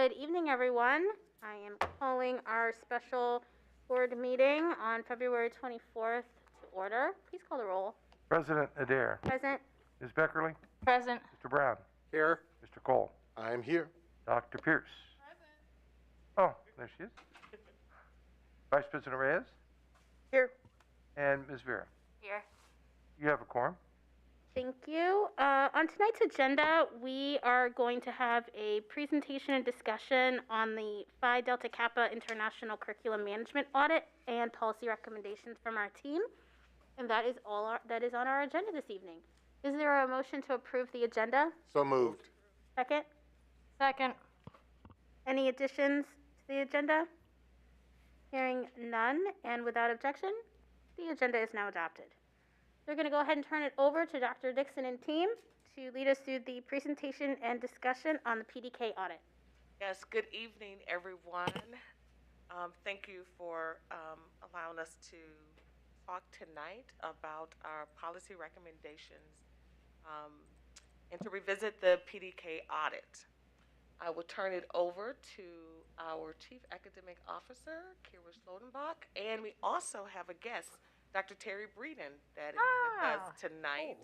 Good evening, everyone. I am calling our special board meeting on February 24th to order. Please call the roll. President Adair. Present. Ms. Beckerly. Present. Mr. Brown. Here. Mr. Cole. I am here. Dr. Pierce. Oh, there she is. Vice President Reyes. Here. And Ms. Vera. Here. You have a quorum. Thank you. On tonight's agenda, we are going to have a presentation and discussion on the Phi Delta Kappa International Curriculum Management Audit and policy recommendations from our team. And that is that is on our agenda this evening. Is there a motion to approve the agenda? So moved. Second? Second. Any additions to the agenda? Hearing none, and without objection, the agenda is now adopted. We're going to go ahead and turn it over to Dr. Dixon and team to lead us through the presentation and discussion on the PDK audit. Yes, good evening, everyone. Thank you for allowing us to talk tonight about our policy recommendations and to revisit the PDK audit. I will turn it over to our Chief Academic Officer, Kira Slodenbach, and we also have a guest, Dr. Terry Breeden, that is with us tonight.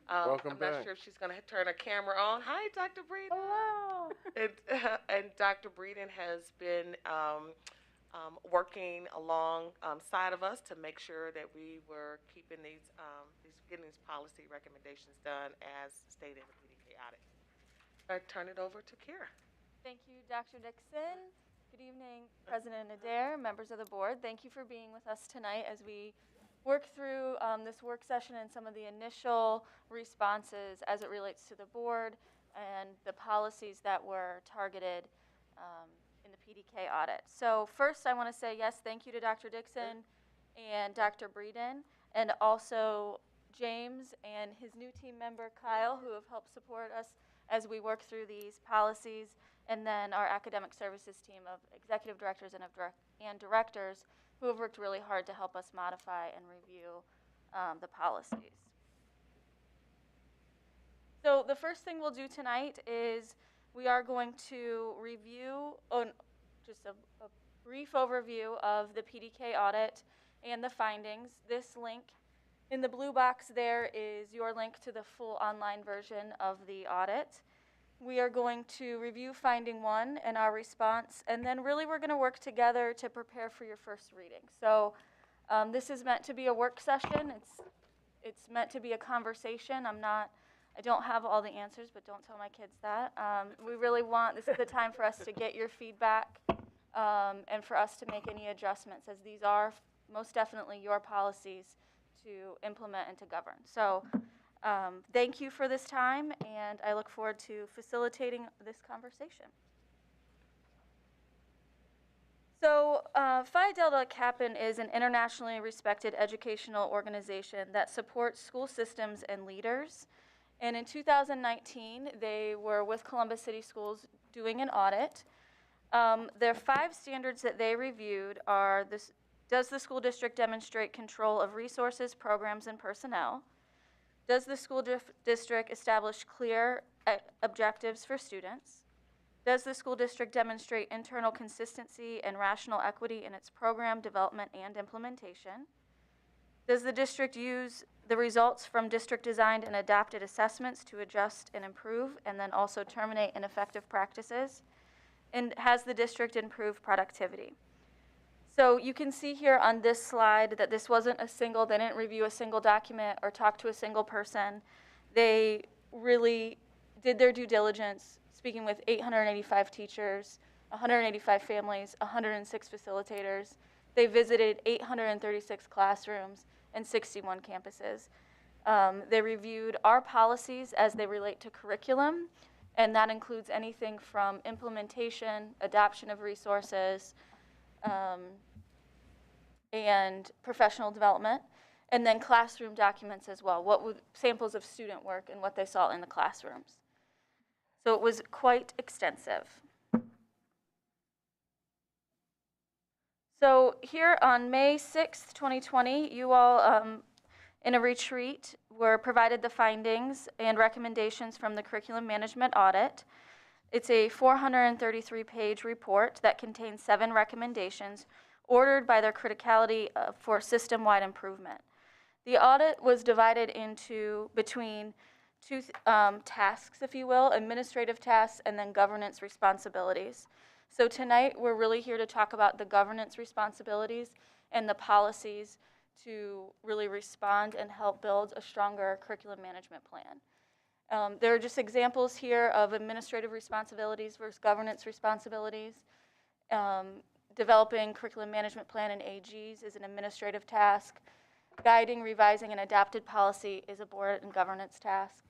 Welcome I'm back. not sure if she's going to turn her camera on. Hi, Dr. Breeden. Hello. And Dr. Breeden has been working alongside of us to make sure that we were keeping getting these policy recommendations done as stated in the PDK audit. I turn it over to Kira. Thank you, Dr. Dixon. Good evening, President Adair, members of the board. Thank you for being with us tonight as we work through this work session and some of the initial responses as it relates to the board and the policies that were targeted in the PDK audit. So first I want to say yes, thank you to Dr. Dixon and Dr. Breeden, and also James and his new team member Kyle, who have helped support us as we work through these policies, and then our academic services team of executive directors and directors who have worked really hard to help us modify and review the policies. So the first thing we'll do tonight is we are going to review just a brief overview of the PDK audit and the findings. This link in the blue box there is your link to the full online version of the audit. We are going to review finding 1 and our response, and then really we're going to work together to prepare for your first reading. So this is meant to be a work session. It's meant to be a conversation. I don't have all the answers, but don't tell my kids that. We really this is the time for us to get your feedback and for us to make any adjustments, as these are most definitely your policies to implement and to govern. So thank you for this time, and I look forward to facilitating this conversation. So Phi Delta Kappa is an internationally respected educational organization that supports school systems and leaders. And in 2019, they were with Columbus City Schools doing an audit. Their 5 standards that they reviewed are this: does the school district demonstrate control of resources, programs, and personnel? Does the school district establish clear objectives for students? Does the school district demonstrate internal consistency and rational equity in its program development and implementation? Does the district use the results from district-designed and adapted assessments to adjust and improve, and then also terminate ineffective practices? And has the district improved productivity? So you can see here on this slide that this wasn't they didn't review a single document or talk to a single person. They really did their due diligence, speaking with 885 teachers, 185 families, 106 facilitators. They visited 836 classrooms and 61 campuses. They reviewed our policies as they relate to curriculum, and that includes anything from implementation, adoption of resources, and professional development, and then classroom documents as well, samples of student work and what they saw in the classrooms. So it was quite extensive. So here on May 6th, 2020, you all, in a retreat, were provided the findings and recommendations from the curriculum management audit. It's a 433-page report that contains 7 recommendations ordered by their criticality for system-wide improvement. The audit was divided into between two tasks, if you will, administrative tasks and then governance responsibilities. So tonight we're really here to talk about the governance responsibilities and the policies to really respond and help build a stronger curriculum management plan. There are just examples here of administrative responsibilities versus governance responsibilities. Developing curriculum management plan and AGs is an administrative task. Guiding, revising, and adopted policy is a board and governance task.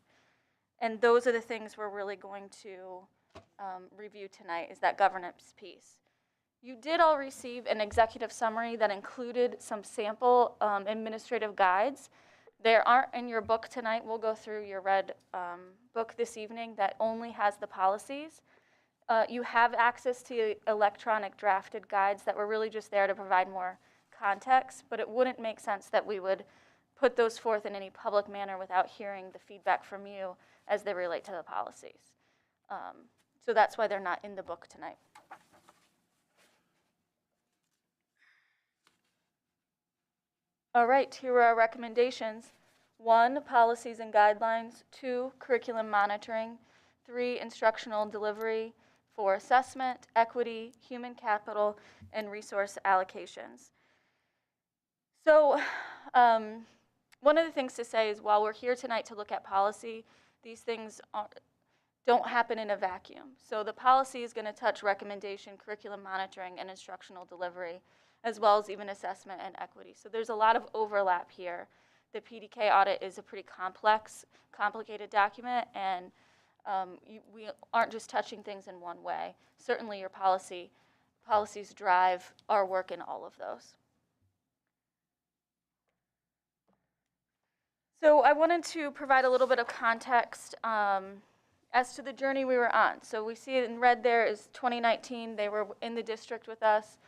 And those are the things we're really going to review tonight, is that governance piece. You did all receive an executive summary that included some sample administrative guides. They aren't in your book tonight. We'll go through your red book this evening that only has the policies. You have access to electronic drafted guides that were really just there to provide more context, but it wouldn't make sense that we would put those forth in any public manner without hearing the feedback from you as they relate to the policies. So that's why they're not in the book tonight. All right, here are our recommendations. 1, policies and guidelines. 2, curriculum monitoring. 3, instructional delivery. 4, assessment, equity, human capital, and resource allocations. So one of the things to say is while we're here tonight to look at policy, these things don't happen in a vacuum. So the policy is going to touch recommendation, curriculum monitoring, and instructional delivery, as well as even assessment and equity. So there's a lot of overlap here. The PDK audit is a pretty complex, complicated document, and we aren't just touching things in one way. Certainly your policies drive our work in all of those. So I wanted to provide a little bit of context as to the journey we were on. So we see it in red there is 2019. They were in the district with us.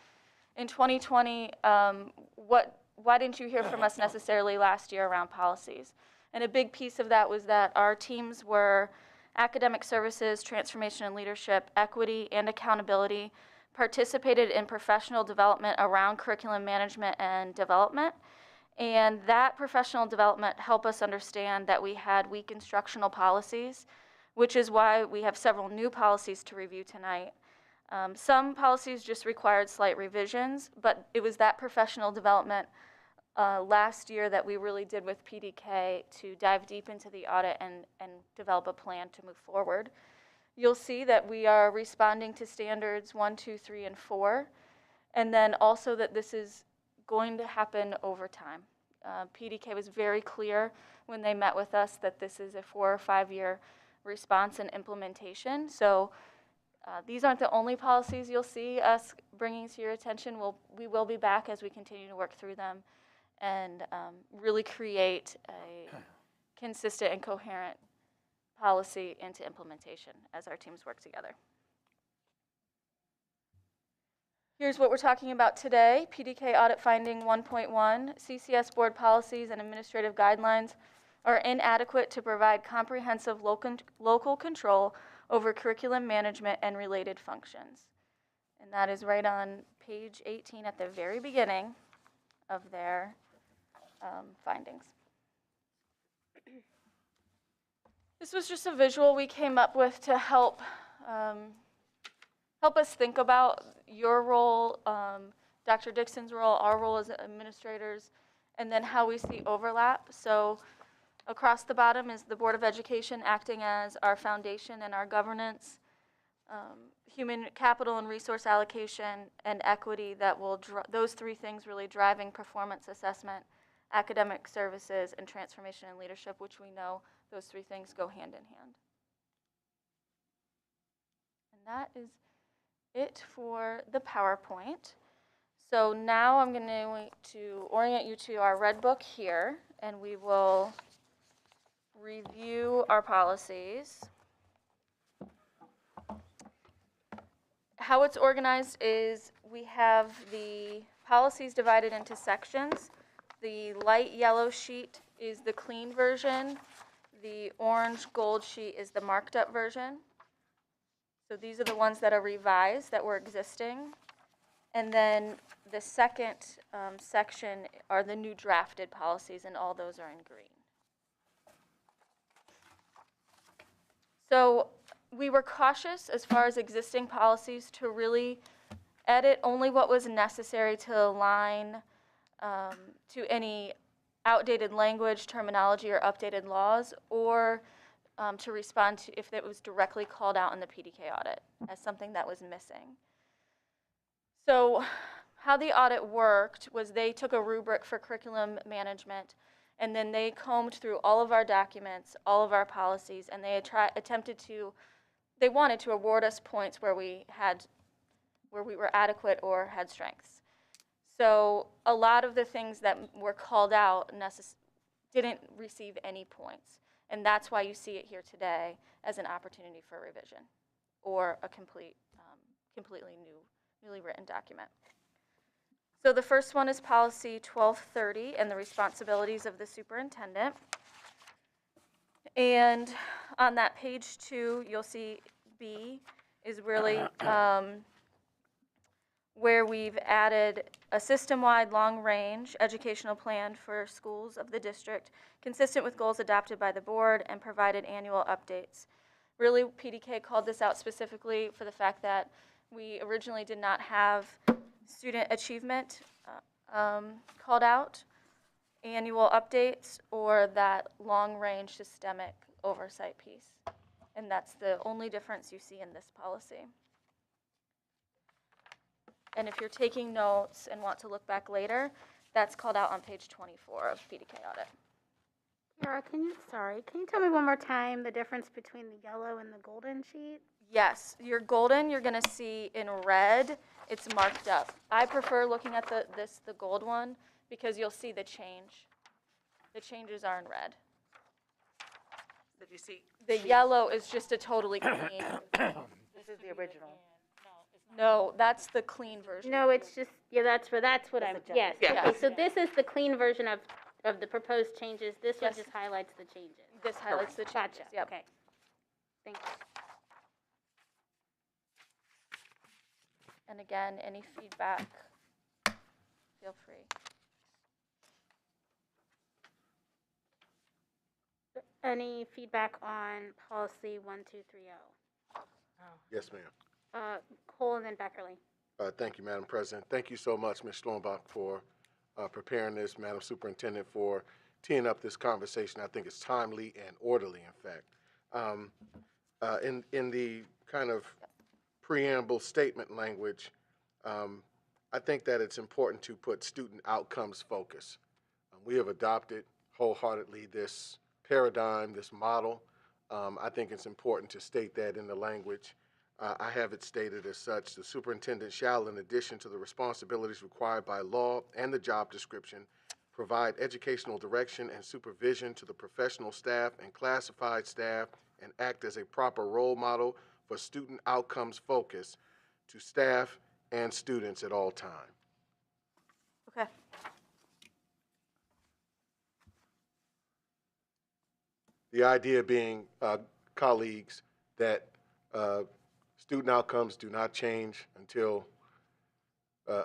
In 2020, why didn't you hear from us necessarily last year around policies? And a big piece of that was that our teams were academic services, transformation and leadership, equity, and accountability, participated in professional development around curriculum management and development. And that professional development helped us understand that we had weak instructional policies, which is why we have several new policies to review tonight. Some policies just required slight revisions, but it was that professional development last year that we really did with PDK to dive deep into the audit and develop a plan to move forward. You'll see that we are responding to standards 1, 2, 3, and 4, and then also that this is going to happen over time. PDK was very clear when they met with us that this is a 4 or 5 year response and implementation. So these aren't the only policies you'll see us bringing to your attention. We will be back as we continue to work through them and really create a consistent and coherent policy into implementation as our teams work together. Here's what we're talking about today. PDK Audit Finding 1.1, CCS board policies and administrative guidelines are inadequate to provide comprehensive local control over curriculum management and related functions. And that is right on page 18 at the very beginning of their findings. This was just a visual we came up with to help us think about your role, Dr. Dixon's role, our role as administrators, and then how we see overlap. So across the bottom is the Board of Education acting as our foundation and our governance, human capital and resource allocation, and equity that will, those 3 things really driving performance assessment, academic services, and transformation and leadership, which we know those 3 things go hand in hand. And that is it for the PowerPoint. So now I'm going to orient you to our red book here, and we will review our policies. How it's organized is we have the policies divided into sections. The light yellow sheet is the clean version. The orange gold sheet is the marked up version. So these are the ones that are revised, that were existing. And then the second section are the new drafted policies, and all those are in green. So we were cautious as far as existing policies to really edit only what was necessary to align to any outdated language, terminology, or updated laws, or to respond to if it was directly called out in the PDK audit as something that was missing. So how the audit worked was they took a rubric for curriculum management, and then they combed through all of our documents, all of our policies, and they they wanted to award us points where we were adequate or had strengths. So a lot of the things that were called out didn't receive any points. And that's why you see it here today as an opportunity for revision or a completely newly written document. So the first one is policy 1230 and the responsibilities of the superintendent. And on that page 2, you'll see B is really where we've added a system-wide long-range educational plan for schools of the district, consistent with goals adopted by the board, and provided annual updates. Really, PDK called this out specifically for the fact that we originally did not have student achievement called out, annual updates, or that long-range systemic oversight piece. And that's the only difference you see in this policy. And if you're taking notes and want to look back later, that's called out on page 24 of PDK audit. Yara, can you tell me one more time the difference between the yellow and the golden sheet? Yes, your golden, you're gonna see in red, it's marked up. I prefer looking at the gold one because you'll see the change. The changes are in red. Did you see? The yellow is just a totally clean. This is the original. No, that's the clean version. No, it's just, yeah, that's what I'm, yes. Yeah. Okay, so this is the clean version of the proposed changes. This one Yes. just highlights the changes. This highlights the changes. Gotcha, Yep. okay. Thank you. And again, any feedback, feel free. Any feedback on policy 1230? Yes, ma'am. Cole and then Beckerly. Thank you, Madam President. Thank you so much, Ms. Schlombach, for preparing this, Madam Superintendent, for teeing up this conversation. I think it's timely and orderly, in fact. In the kind of preamble statement language, I think that it's important to put student outcomes focus. We have adopted wholeheartedly this paradigm, this model. I think it's important to state that in the language. I have it stated as such: the superintendent shall, in addition to the responsibilities required by law and the job description, provide educational direction and supervision to the professional staff and classified staff and act as a proper role model for student outcomes focus to staff and students at all times. Okay. The idea being, colleagues, that student outcomes do not change until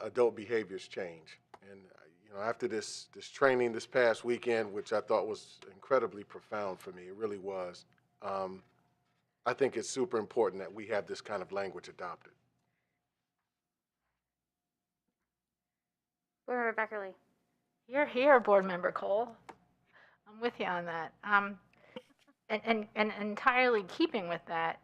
adult behaviors change. And after this training this past weekend, which I thought was incredibly profound for me, it really was. I think it's super important that we have this kind of language adopted. Board Member Beckerly. You're here, Board Member Cole. I'm with you on that. And entirely keeping with that,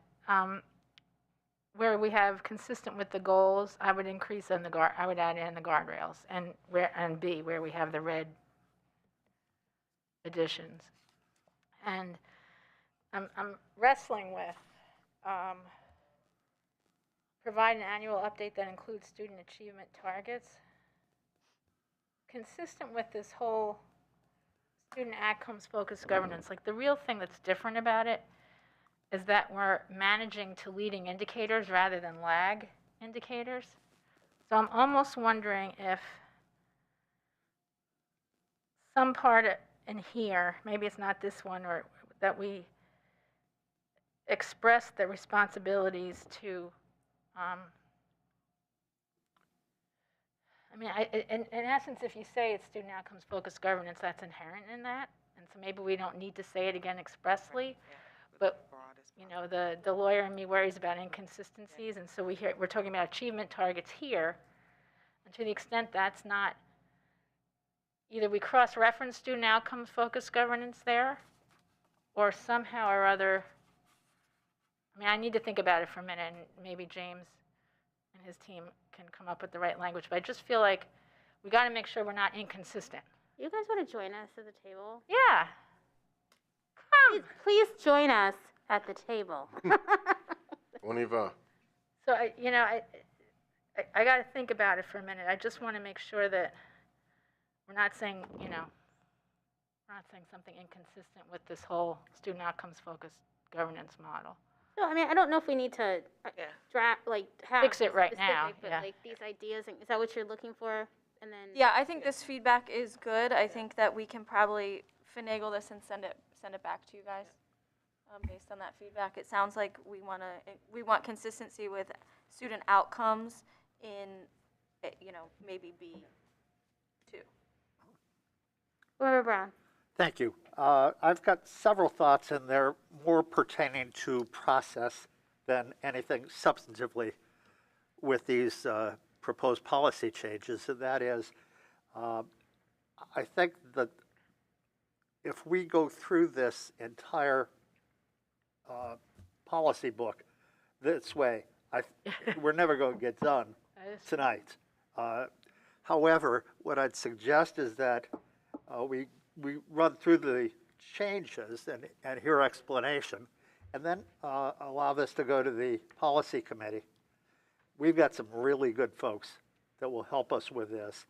where we have consistent with the goals, I would increase on I would add in the guardrails, and B, where we have the red additions. And I'm wrestling with provide an annual update that includes student achievement targets. Consistent with this whole student outcomes focused governance, like the real thing that's different about it is that we're managing to leading indicators rather than lag indicators. So I'm almost wondering if some part in here, maybe it's not this one, or that we express the responsibilities to, in essence, if you say it's student outcomes focused governance, that's inherent in that. And so maybe we don't need to say it again expressly. Yeah. But, Broad as you know, the lawyer in me worries about inconsistencies. And so we're talking about achievement targets here. And to the extent that's not, either we cross-reference student outcomes focused governance there, or somehow or other, I need to think about it for a minute, and maybe James and his team can come up with the right language. But I just feel like we got to make sure we're not inconsistent. You guys want to join us at the table? Yeah. Please join us at the table. On y va. So I got to think about it for a minute. I just want to make sure that we're not saying, we're not saying something inconsistent with this whole student outcomes focused governance model. So, I don't know if we need to have Fix it right specific, now, but yeah. these ideas, is that what you're looking for? And then Yeah, I think this feedback is good. I think that we can probably finagle this and send it back to you guys based on that feedback. It sounds like we want consistency with student outcomes in, maybe B2. Member Brown. Thank you. I've got several thoughts, and they're more pertaining to process than anything substantively with these proposed policy changes. And that is, I think that if we go through this entire policy book this way, we're never going to get done tonight. However, what I'd suggest is that we run through the changes and hear explanation, and then allow this to go to the policy committee. We've got some really good folks that will help us with this,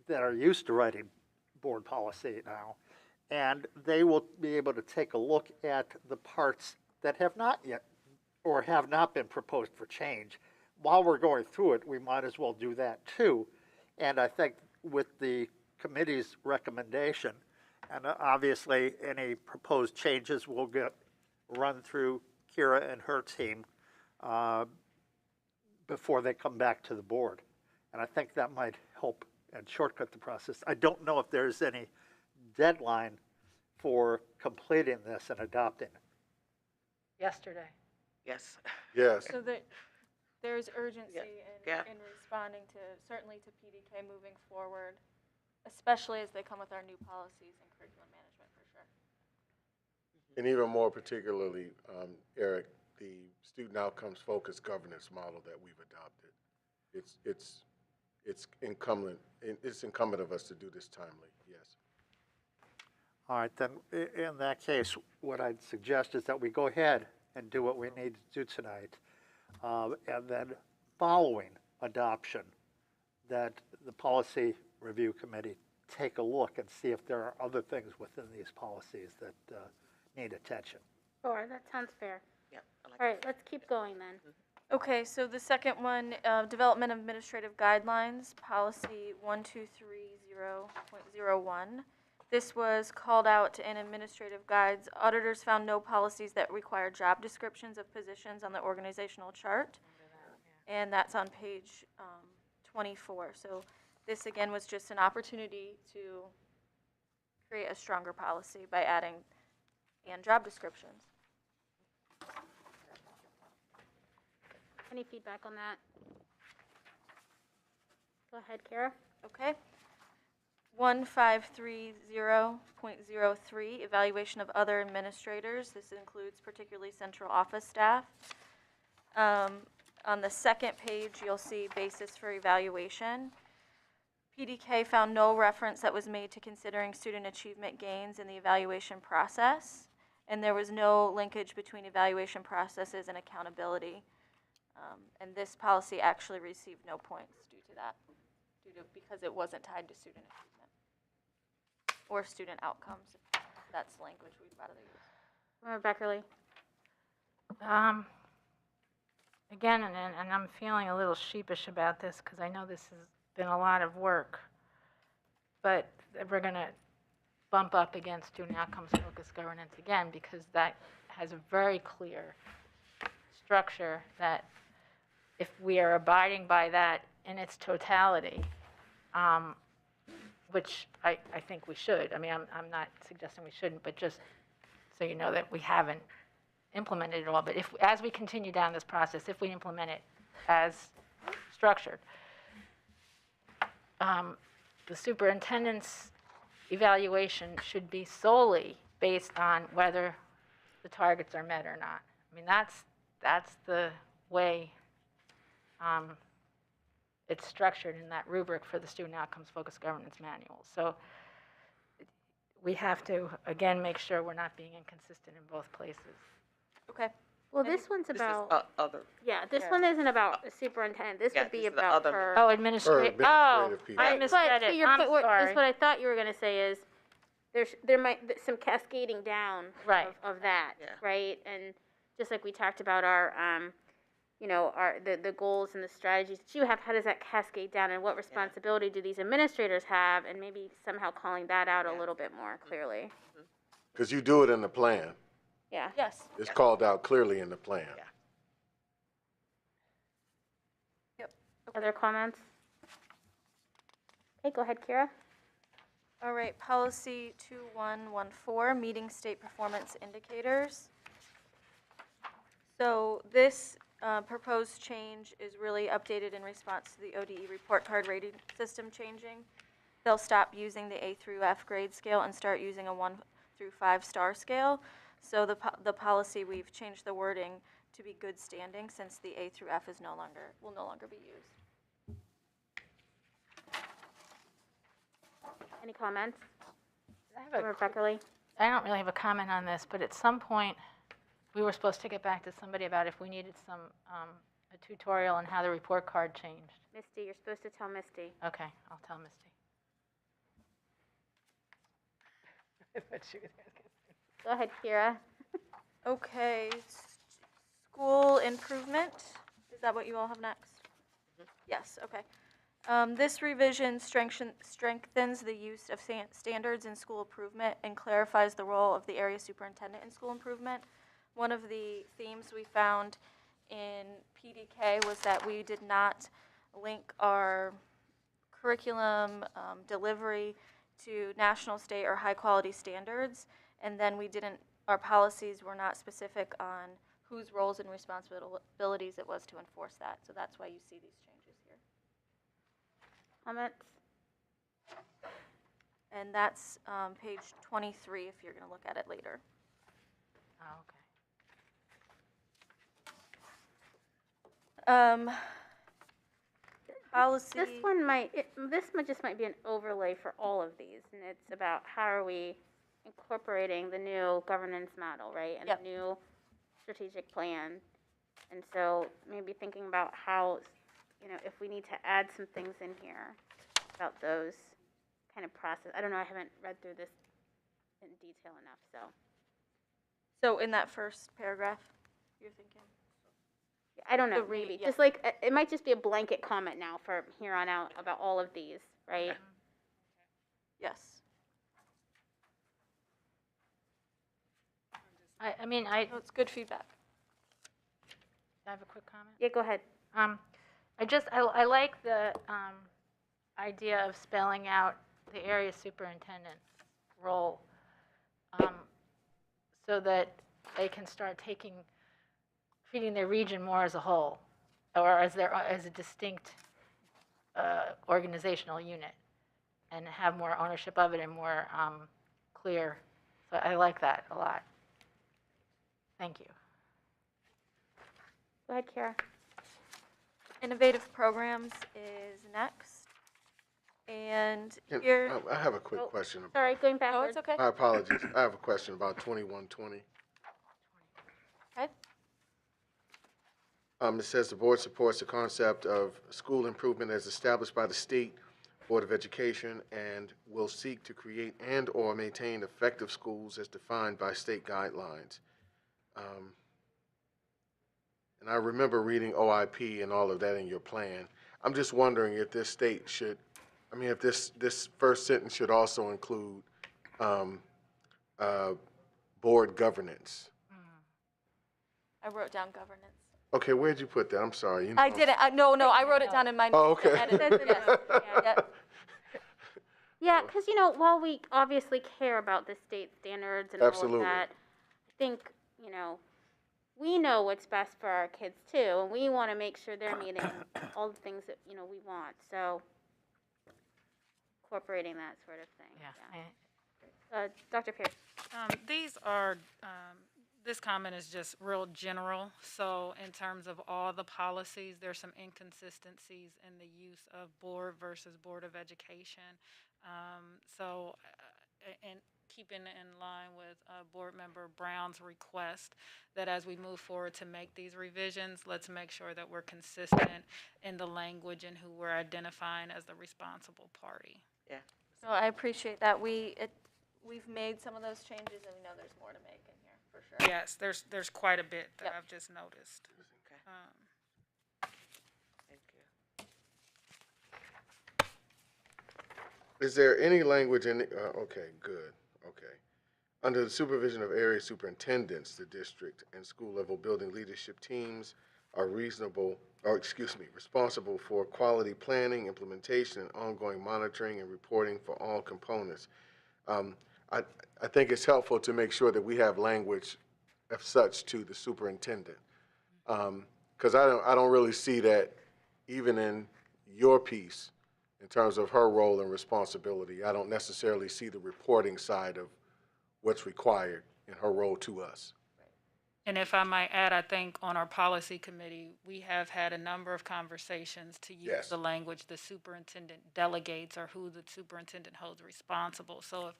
that are used to writing board policy now, and they will be able to take a look at the parts that have not yet or have not been proposed for change. While we're going through it, we might as well do that too. And I think with the committee's recommendation, and obviously any proposed changes will get run through Kira and her team before they come back to the board. And I think that might help and shortcut the process. I don't know if there's any deadline for completing this and adopting it. Yesterday. Yes. Yes. So there's urgency Yeah. in responding certainly to PDK moving forward, especially as they come with our new policies and curriculum management, for sure. And even more particularly, Eric, the student outcomes focused governance model that we've adopted. It's incumbent of us to do this timely, yes. All right, then, in that case, what I'd suggest is that we go ahead and do what we need to do tonight. And then following adoption, that the policy review committee take a look and see if there are other things within these policies that need attention. Sure, that sounds fair. Yeah. I like All right, let's keep going then. Okay, so the second one, development of administrative guidelines, policy 1230.01. This was called out in administrative guides. Auditors found no policies that require job descriptions of positions on the organizational chart. And that's on page 24. So this, again, was just an opportunity to create a stronger policy by adding and job descriptions. Any feedback on that? Go ahead, Kara. Okay. 1530.03, evaluation of other administrators. This includes particularly central office staff. On the second page, you'll see basis for evaluation. PDK found no reference that was made to considering student achievement gains in the evaluation process, and there was no linkage between evaluation processes and accountability. And this policy actually received no points due to that, because it wasn't tied to student achievement or student outcomes. If that's language we'd rather use. Member Beckerly. Again, and I'm feeling a little sheepish about this because I know this has been a lot of work, but we're going to bump up against student outcomes focused governance again, because that has a very clear structure that if we are abiding by that in its totality, which I think we should. I mean, I'm not suggesting we shouldn't, but just so you know that we haven't implemented it all. But if, as we continue down this process, if we implement it as structured, the superintendent's evaluation should be solely based on whether the targets are met or not. I mean, that's the way it's structured in that rubric for the Student Outcomes Focused Governance Manual. So we have to, again, make sure we're not being inconsistent in both places. Okay. Well, this one's This about, is other. yeah, this Yeah. one isn't about the superintendent. This Yeah, would be this is the about other her. Oh, Or administrative. Oh, administrative people. I But misread to it. your I'm point, sorry. what I thought you were going to say is there might be some cascading down Right. of that, Yeah. right? And just like we talked about our, the goals and the strategies that you have, how does that cascade down, and what responsibility do these administrators have, and maybe somehow calling that out a little bit more clearly. Because you do it in the plan. Yeah. Yes. It's called out clearly in the plan. Yeah. Other comments? Okay, go ahead, Kira. All right, policy 2114, meeting state performance indicators. So this proposed change is really updated in response to the ODE report card rating system changing. They'll stop using the A through F grade scale and start using a 1 through 5 star scale. So the policy, we've changed the wording to be good standing, since the A through F will no longer be used. Any comments? I have a Rebecca Lee? I don't really have a comment on this, but at some point, we were supposed to get back to somebody about if we needed some, a tutorial on how the report card changed. Misty, you're supposed to tell Misty. Okay, I'll tell Misty. I thought she was gonna say- Go ahead, Kira. Okay, school improvement, is that what you all have next? Yes, okay. This revision strengthens the use of standards in school improvement and clarifies the role of the area superintendent in school improvement. One of the themes we found in PDK was that we did not link our curriculum delivery to national, state, or high-quality standards, and then our policies were not specific on whose roles and responsibilities it was to enforce that. So that's why you see these changes here. Comments? And that's page 23 if you're going to look at it later. Oh, okay. Policy. This one just might be an overlay for all of these, and it's about how are we incorporating the new governance model, right? And Yep. the new strategic plan. And so maybe thinking about how, if we need to add some things in here about those kind of process. I don't know, I haven't read through this in detail enough, so. So in that first paragraph, you're thinking? I don't know, To read, maybe. yeah. Just like, it might just be a blanket comment now from here on out about all of these, right? Yes. I mean, No, it's good feedback. I have a quick comment. Yeah, go ahead. I like the idea of spelling out the area superintendent's role, so that they can start treating their region more as a whole, or as a distinct organizational unit, and have more ownership of it and more clear. So I like that a lot. Thank you. Go ahead, Kara. Innovative programs is next. And here, I have a quick Oh, question. About, Sorry, going oh, backwards. it's okay. my apologies. I have a question about 2120. Okay. It says the board supports the concept of school improvement as established by the State Board of Education and will seek to create and/or maintain effective schools as defined by state guidelines. And I remember reading OIP and all of that in your plan. I'm just wondering if this state should, if this first sentence should also include board governance. I wrote down governance. Okay, where'd you put that? I'm sorry. You know, I didn't, no, I wrote it down in my. Oh, okay. edit. Yes. Yeah. Yeah, because, you know, while we obviously care about the state standards and all Absolutely. of that, I think, you know, we know what's best for our kids too, and we want to make sure they're meeting all the things that, you know, we want. So, incorporating that sort of thing. Yeah. Dr. Pierce. These are, this comment is just real general. So in terms of all the policies, there's some inconsistencies in the use of board versus Board of Education. And keeping in line with Board Member Brown's request that as we move forward to make these revisions, let's make sure that we're consistent in the language and who we're identifying as the responsible party. Yeah. So I appreciate that. We've made some of those changes, and we know there's more to make in here, for sure. Yes, there's quite a bit that Yep. I've just noticed. Okay. Thank you. Is there any language in, okay, good, okay. Under the supervision of area superintendents, the district and school level building leadership teams are responsible for quality planning, implementation, and ongoing monitoring and reporting for all components. I think it's helpful to make sure that we have language of such to the superintendent. Because I don't really see that even in your piece, in terms of her role and responsibility. I don't necessarily see the reporting side of what's required in her role to us. And if I might add, I think on our policy committee, we have had a number of conversations to use Yes. the language the superintendent delegates or who the superintendent holds responsible. So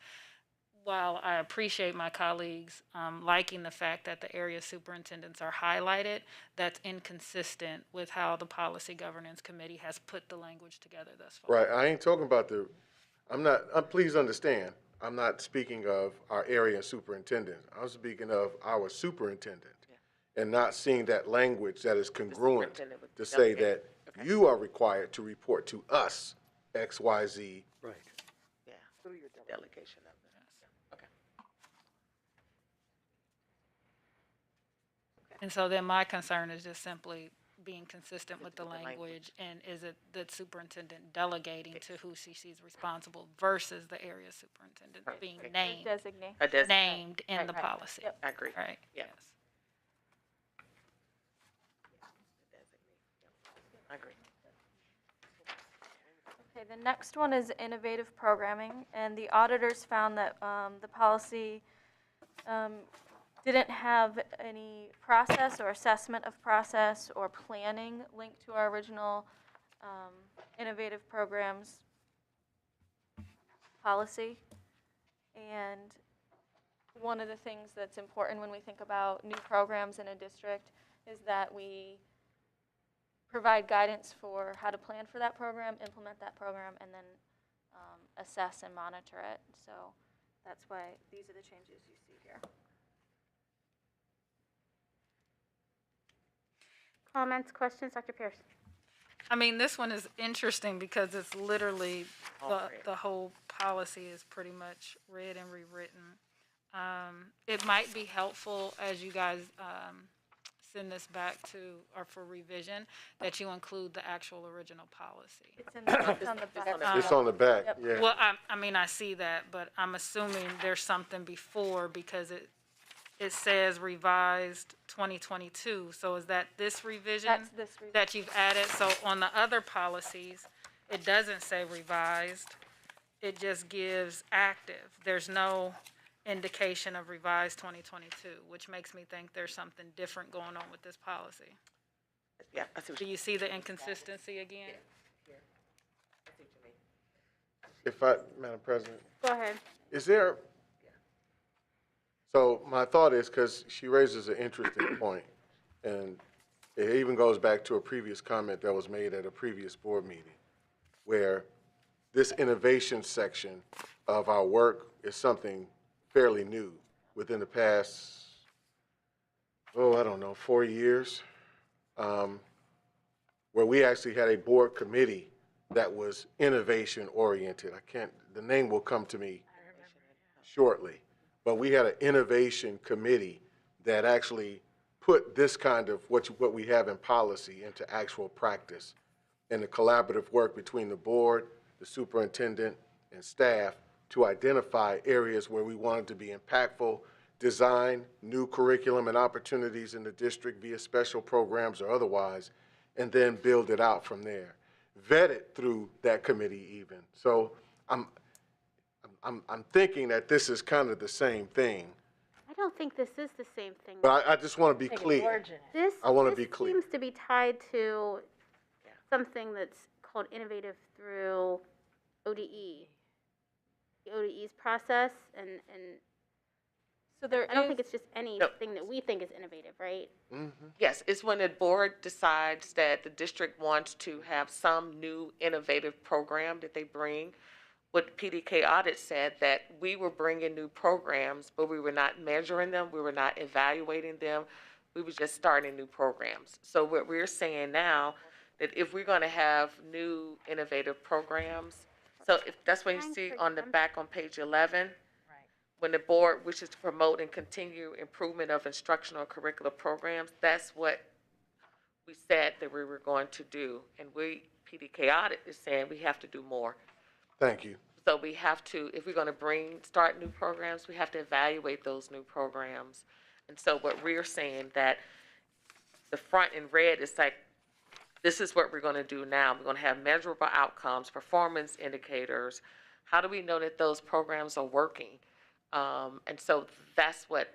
while I appreciate my colleagues liking the fact that the area superintendents are highlighted, that's inconsistent with how the policy governance committee has put the language together thus far. Right, I ain't talking about please understand, I'm not speaking of our area superintendent. I'm speaking of our superintendent. And not seeing that language that is congruent superintendent would to say delegate. that you are required to report to us X, Y, Z. Right. Yeah. Through your delegation of it. Okay. And so then my concern is just simply being consistent with the With the language. language, and is it the superintendent delegating to who she sees responsible versus the area superintendent Right. being Right. named, Designate. A designate. named in Right, the right. policy? Yep. I agree. Right, Yeah. yes. I agree. Okay, the next one is innovative programming, and the auditors found that the policy didn't have any process or assessment of process or planning linked to our original innovative programs policy. And one of the things that's important when we think about new programs in a district is that we provide guidance for how to plan for that program, implement that program, and then assess and monitor it. So that's why these are the changes you see here. Comments, questions, Dr. Pierce? I mean, this one is interesting because it's literally, the whole policy is pretty much read and rewritten. It might be helpful as you guys send this back to, or for revision, that you include the actual original policy. It's on the back. It's on the back, Yep. yeah. Well, I mean, I see that, but I'm assuming there's something before because it says revised 2022. So is that this revision? That's this revision. That you've added? So on the other policies, it doesn't say revised. It just gives active. There's no indication of revised 2022, which makes me think there's something different going on with this policy. Yeah, I see what Do you see the inconsistency again? I see what you mean. Madam President, Go ahead. is there, so my thought is, because she raises an interesting point, and it even goes back to a previous comment that was made at a previous board meeting, where this innovation section of our work is something fairly new within the past, 4 years, where we actually had a board committee that was innovation-oriented. The name will come to me shortly. But we had an innovation committee that actually put this kind of what we have in policy into actual practice. And the collaborative work between the board, the superintendent, and staff to identify areas where we wanted to be impactful, design new curriculum and opportunities in the district via special programs or otherwise, and then build it out from there. Vet it through that committee even. So I'm thinking that this is kind of the same thing. I don't think this is the same thing. But I just want to be clear. This, I want to be clear. seems to be tied to something that's called Innovative through ODE. The ODE's process, and So there I don't is- think it's just anything that we think is innovative, right? Yes, it's when the board decides that the district wants to have some new innovative program that they bring. What PDK audit said that we were bringing new programs, but we were not measuring them, we were not evaluating them, we were just starting new programs. So what we're saying now, that if we're gonna have new innovative programs, so if, that's what you see on the back on page 11. When the board wishes to promote and continue improvement of instructional curricular programs, that's what we said that we were going to do. And we, PDK audit is saying we have to do more. Thank you. So we have to, if we're gonna start new programs, we have to evaluate those new programs. And so what we're saying that the front in red is like, this is what we're gonna do now. We're gonna have measurable outcomes, performance indicators. How do we know that those programs are working? And so that's what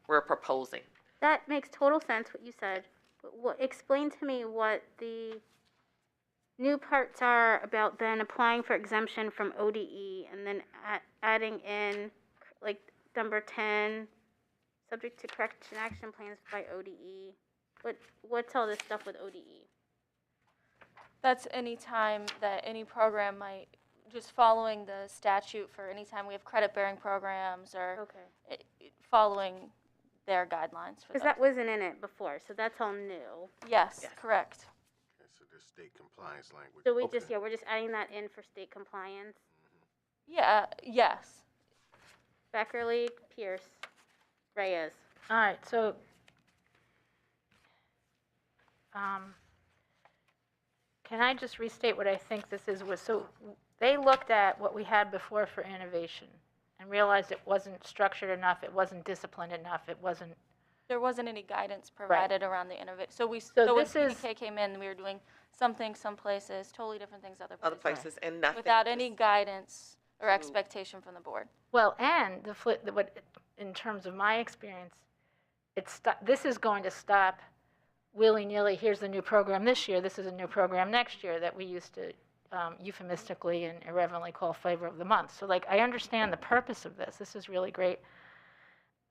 we're proposing. That makes total sense, what you said. But explain to me what the new parts are about then applying for exemption from ODE and then adding in, like, number 10, subject to correction action plans by ODE. What's all this stuff with ODE? That's any time that any program might, just following the statute for any time we have credit-bearing programs or following their guidelines for Because those. that wasn't in it before, so that's all new. Yes, correct. Okay, so there's state compliance language. So Okay. we're just adding that in for state compliance. Yeah, yes. Beckerly, Pierce, Reyes. All right, so, can I just restate what I think this is? So they looked at what we had before for innovation and realized it wasn't structured enough, it wasn't disciplined enough, it wasn't. There wasn't any guidance provided around the innovate. So when this is- PDK came in, we were doing something some places, totally different things other places. Other places and nothing. Without any just- guidance or expectation from the board. Well, and in terms of my experience, this is going to stop willy-nilly, here's the new program this year, this is a new program next year that we used to euphemistically and irreverently call flavor of the month. So, like, I understand the purpose of this. This is really great.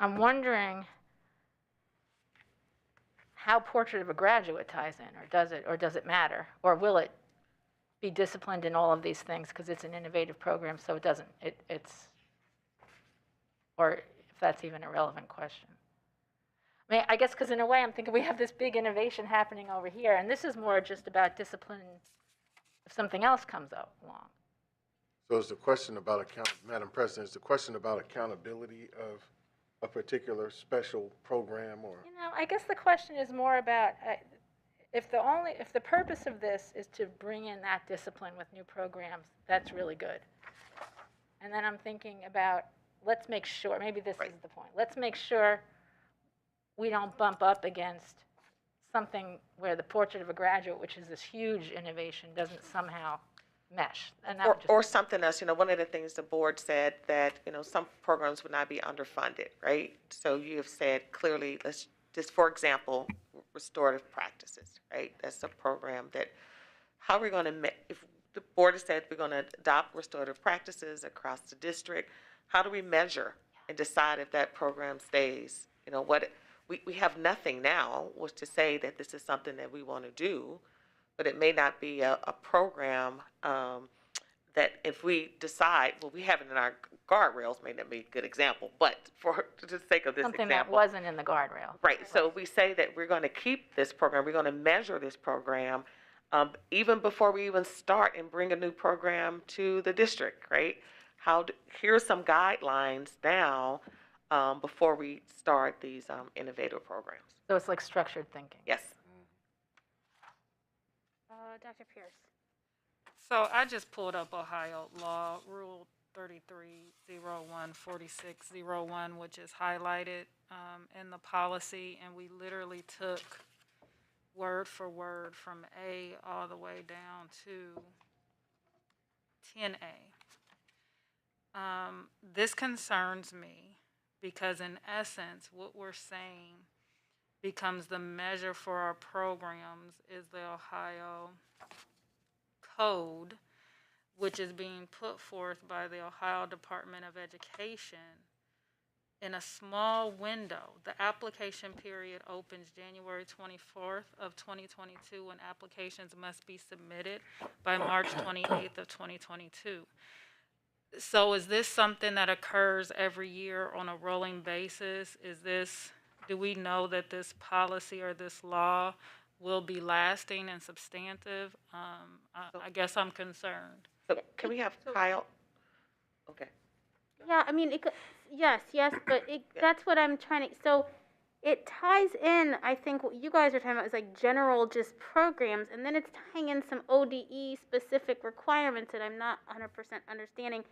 I'm wondering how Portrait of a Graduate ties in, or does it matter? Or will it be disciplined in all of these things because it's an innovative program, so it doesn't, or if that's even a relevant question. I mean, I guess because in a way I'm thinking we have this big innovation happening over here, and this is more just about discipline if something else comes along. So is the question about Madam President, is the question about accountability of a particular special program or? You know, I guess the question is more about if the purpose of this is to bring in that discipline with new programs, that's really good. And then I'm thinking about, let's make sure, maybe this is the point, let's make sure we don't bump up against something where the Portrait of a Graduate, which is this huge innovation, doesn't somehow mesh. And that Or something else, one of the things the board said that, some programs would not be underfunded, right? So you have said clearly, let's just, for example, restorative practices, right? That's a program that, how are we going to, if the board has said we're going to adopt restorative practices across the district, how do we measure and decide if that program stays? We have nothing now was to say that this is something that we want to do, but it may not be a program that if we decide, well, we have it in our guardrails, may not be a good example, but for the sake of this something example. that wasn't in the guardrail. Right, so we say that we're going to keep this program, we're going to measure this program, even before we even start and bring a new program to the district, right? Here's some guidelines now before we start these innovative programs. So it's like structured thinking. Yes. Dr. Pierce. So I just pulled up Ohio law, Rule 33014601, which is highlighted in the policy, and we literally took word for word from A all the way down to 10A. This concerns me because in essence, what we're saying becomes the measure for our programs is the Ohio Code, which is being put forth by the Ohio Department of Education in a small window. The application period opens January 24th of 2022, and applications must be submitted by March 28th of 2022. So is this something that occurs every year on a rolling basis? Do we know that this policy or this law will be lasting and substantive? I guess I'm concerned. So can we have Kyle? Okay. Yeah, I mean, yes, but that's what I'm trying to, so it ties in, I think what you guys are talking about is like general just programs, and then it's tying in some ODE specific requirements that I'm not 100% understanding.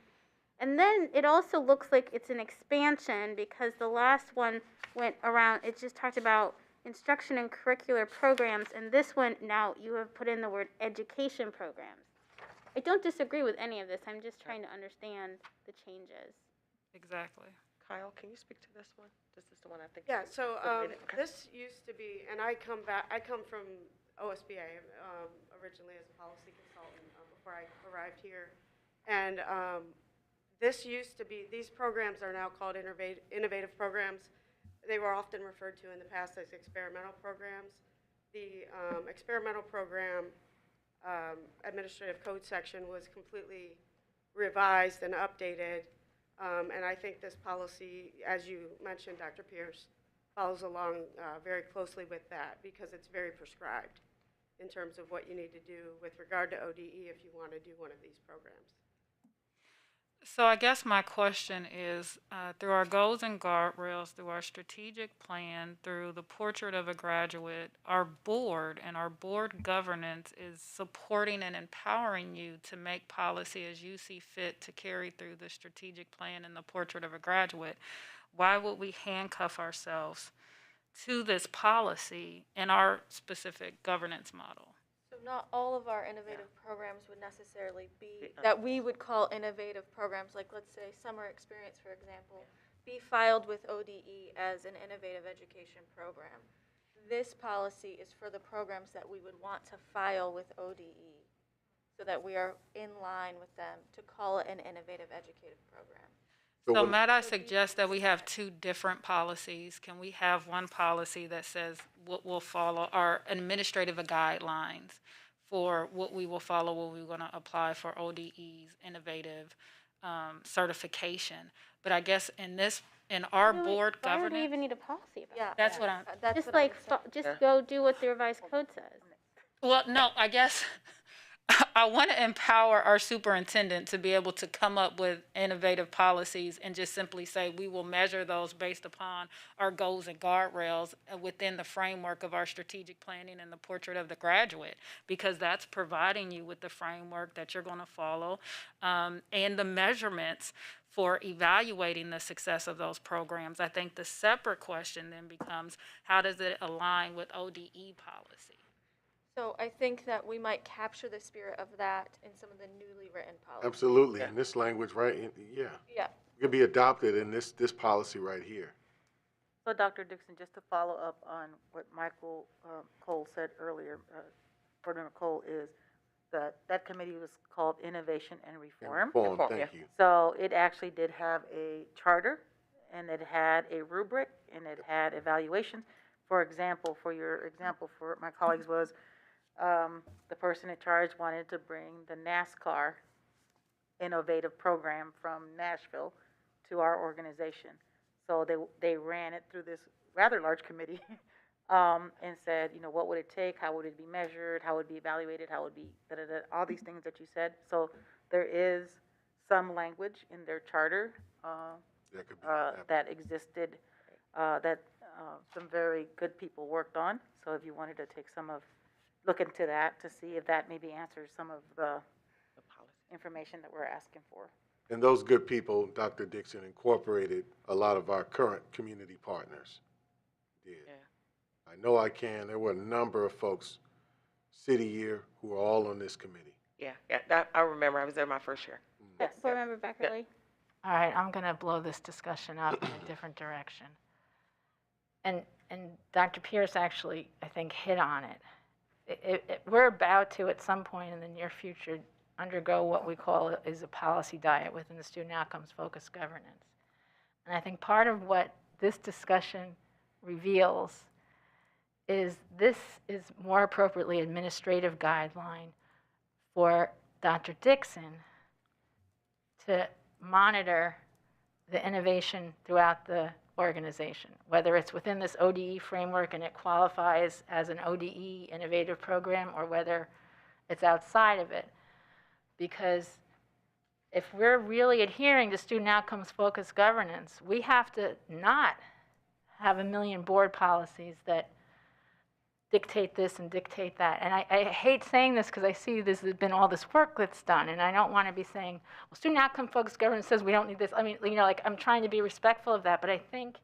And then it also looks like it's an expansion because the last one went around, it just talked about instruction and curricular programs, and this one, now you have put in the word education programs. I don't disagree with any of this, I'm just trying to understand the changes. Exactly. Kyle, can you speak to this one? This is the one I think. Yeah, so Okay. this used to be, and I come from OSBA originally as a policy consultant before I arrived here. And this used to be, these programs are now called innovative programs. They were often referred to in the past as experimental programs. The experimental program administrative code section was completely revised and updated. And I think this policy, as you mentioned, Dr. Pierce, follows along very closely with that because it's very prescribed in terms of what you need to do with regard to ODE if you want to do one of these programs. So I guess my question is, through our goals and guardrails, through our strategic plan, through the portrait of a graduate, our board and our board governance is supporting and empowering you to make policy as you see fit to carry through the strategic plan and the portrait of a graduate. Why would we handcuff ourselves to this policy in our specific governance model? So not all of our innovative programs would necessarily be, that we would call innovative programs, like let's say summer experience, for example, be filed with ODE as an innovative education program. This policy is for the programs that we would want to file with ODE so that we are in line with them to call it an innovative educative program. So might I suggest that we have two different policies? Can we have one policy that says what we'll follow, our administrative guidelines for what we will follow when we're going to apply for ODE's innovative certification? But I guess in our board Why governance, do we even need a policy about Yeah, that's what I'm. that's Just what I like, would say. just go do what the revised code says. Well, no, I guess I want to empower our superintendent to be able to come up with innovative policies and just simply say we will measure those based upon our goals and guardrails within the framework of our strategic planning and the portrait of the graduate, because that's providing you with the framework that you're going to follow and the measurements for evaluating the success of those programs. I think the separate question then becomes, how does it align with ODE policy? So I think that we might capture the spirit of that in some of the newly written policies. Absolutely, in this language, right? Yeah. Yeah. It could be adopted in this policy right here. So, Dr. Dixon, just to follow up on what Michael Cole said earlier, Board Member Cole, is that committee was called Innovation and Reform. Thank you. So it actually did have a charter, and it had a rubric, and it had evaluations. For example, for my colleagues was, the person in charge wanted to bring the NASCAR innovative program from Nashville to our organization. So they ran it through this rather large committee and said, what would it take? How would it be measured? How would it be evaluated? How would it be all these things that you said. So there is some language in their charter That could be that existed, that some very good people worked on. So if you wanted to take look into that to see if that maybe answers some of the information that we're asking for. And those good people, Dr. Dixon, incorporated a lot of our current community partners. Did. Yeah. I know I can. There were a number of folks, city year, who are all on this committee. Yeah, I remember. I was there my first year. Yes, Board Member Beckerly. All right, I'm going to blow this discussion up in a different direction. And Dr. Pierce actually, I think, hit on it. We're about to, at some point in the near future, undergo what we call is a policy diet within the student outcomes focused governance. And I think part of what this discussion reveals is this is more appropriately administrative guideline for Dr. Dixon to monitor the innovation throughout the organization, whether it's within this ODE framework and it qualifies as an ODE innovative program or whether it's outside of it. Because if we're really adhering to student outcomes focused governance, we have to not have a million board policies that dictate this and dictate that. And I hate saying this because I see there's been all this work that's done, and I don't want to be saying, well, student outcome focused governance says we don't need this. I mean, you know, like I'm trying to be respectful of that, but I think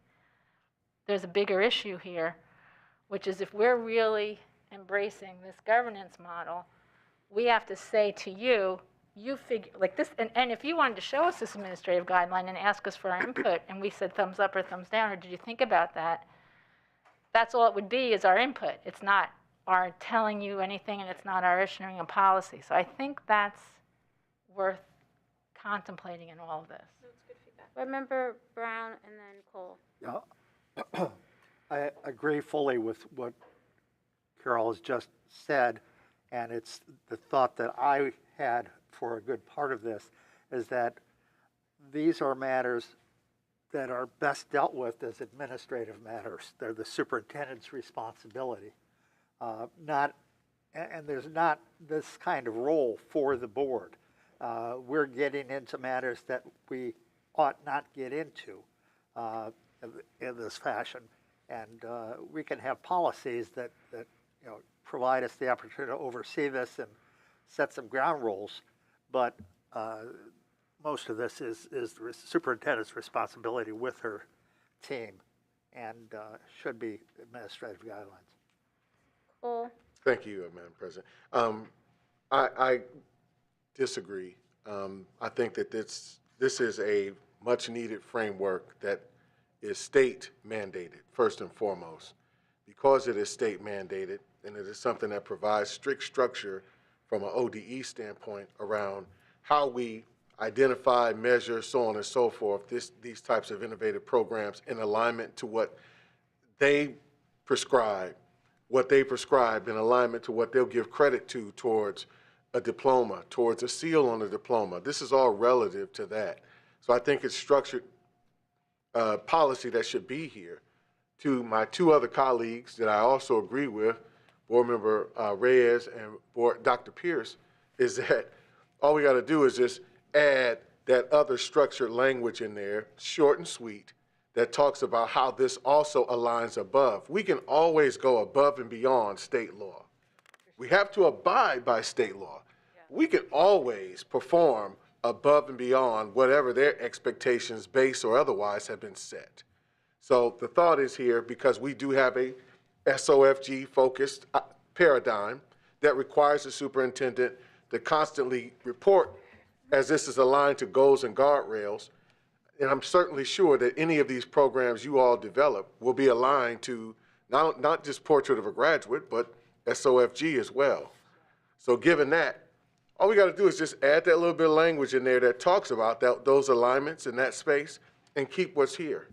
there's a bigger issue here, which is if we're really embracing this governance model, we have to say to you, you figure, like this, and if you wanted to show us this administrative guideline and ask us for our input, and we said thumbs up or thumbs down, or did you think about that? That's all it would be is our input. It's not our telling you anything, and it's not our issuing a policy. So I think that's worth contemplating in all of this. That's good feedback. Board Member Brown and then Cole. Yeah. I agree fully with what Carol has just said, and it's the thought that I had for a good part of this is that these are matters that are best dealt with as administrative matters. They're the superintendent's responsibility. And there's not this kind of role for the board. We're getting into matters that we ought not get into in this fashion. And we can have policies that you know, provide us the opportunity to oversee this and set some ground rules, but most of this is the superintendent's responsibility with her team and should be administrative guidelines. Cole. Thank you, Madam President. I disagree. I think that this is a much-needed framework that is state mandated, first and foremost. Because it is state mandated, and it is something that provides strict structure from an ODE standpoint around how we identify, measure, so on and so forth, these types of innovative programs in alignment to what they prescribe, in alignment to what they'll give credit to towards a diploma, towards a seal on a diploma. This is all relative to that. So I think it's structured policy that should be here. To my two other colleagues that I also agree with, Board Member Reyes and Dr. Pierce, is that all we got to do is just add that other structured language in there, short and sweet, that talks about how this also aligns above. We can always go above and beyond state law. We have to abide by state law. We can always perform above and beyond whatever their expectations, base or otherwise, have been set. So the thought is here, because we do have a SOFG-focused paradigm that requires the superintendent to constantly report as this is aligned to goals and guardrails. And I'm certainly sure that any of these programs you all develop will be aligned to not just Portrait of a Graduate, but SOFG as well. So given that, all we got to do is just add that little bit of language in there that talks about those alignments in that space and keep what's here.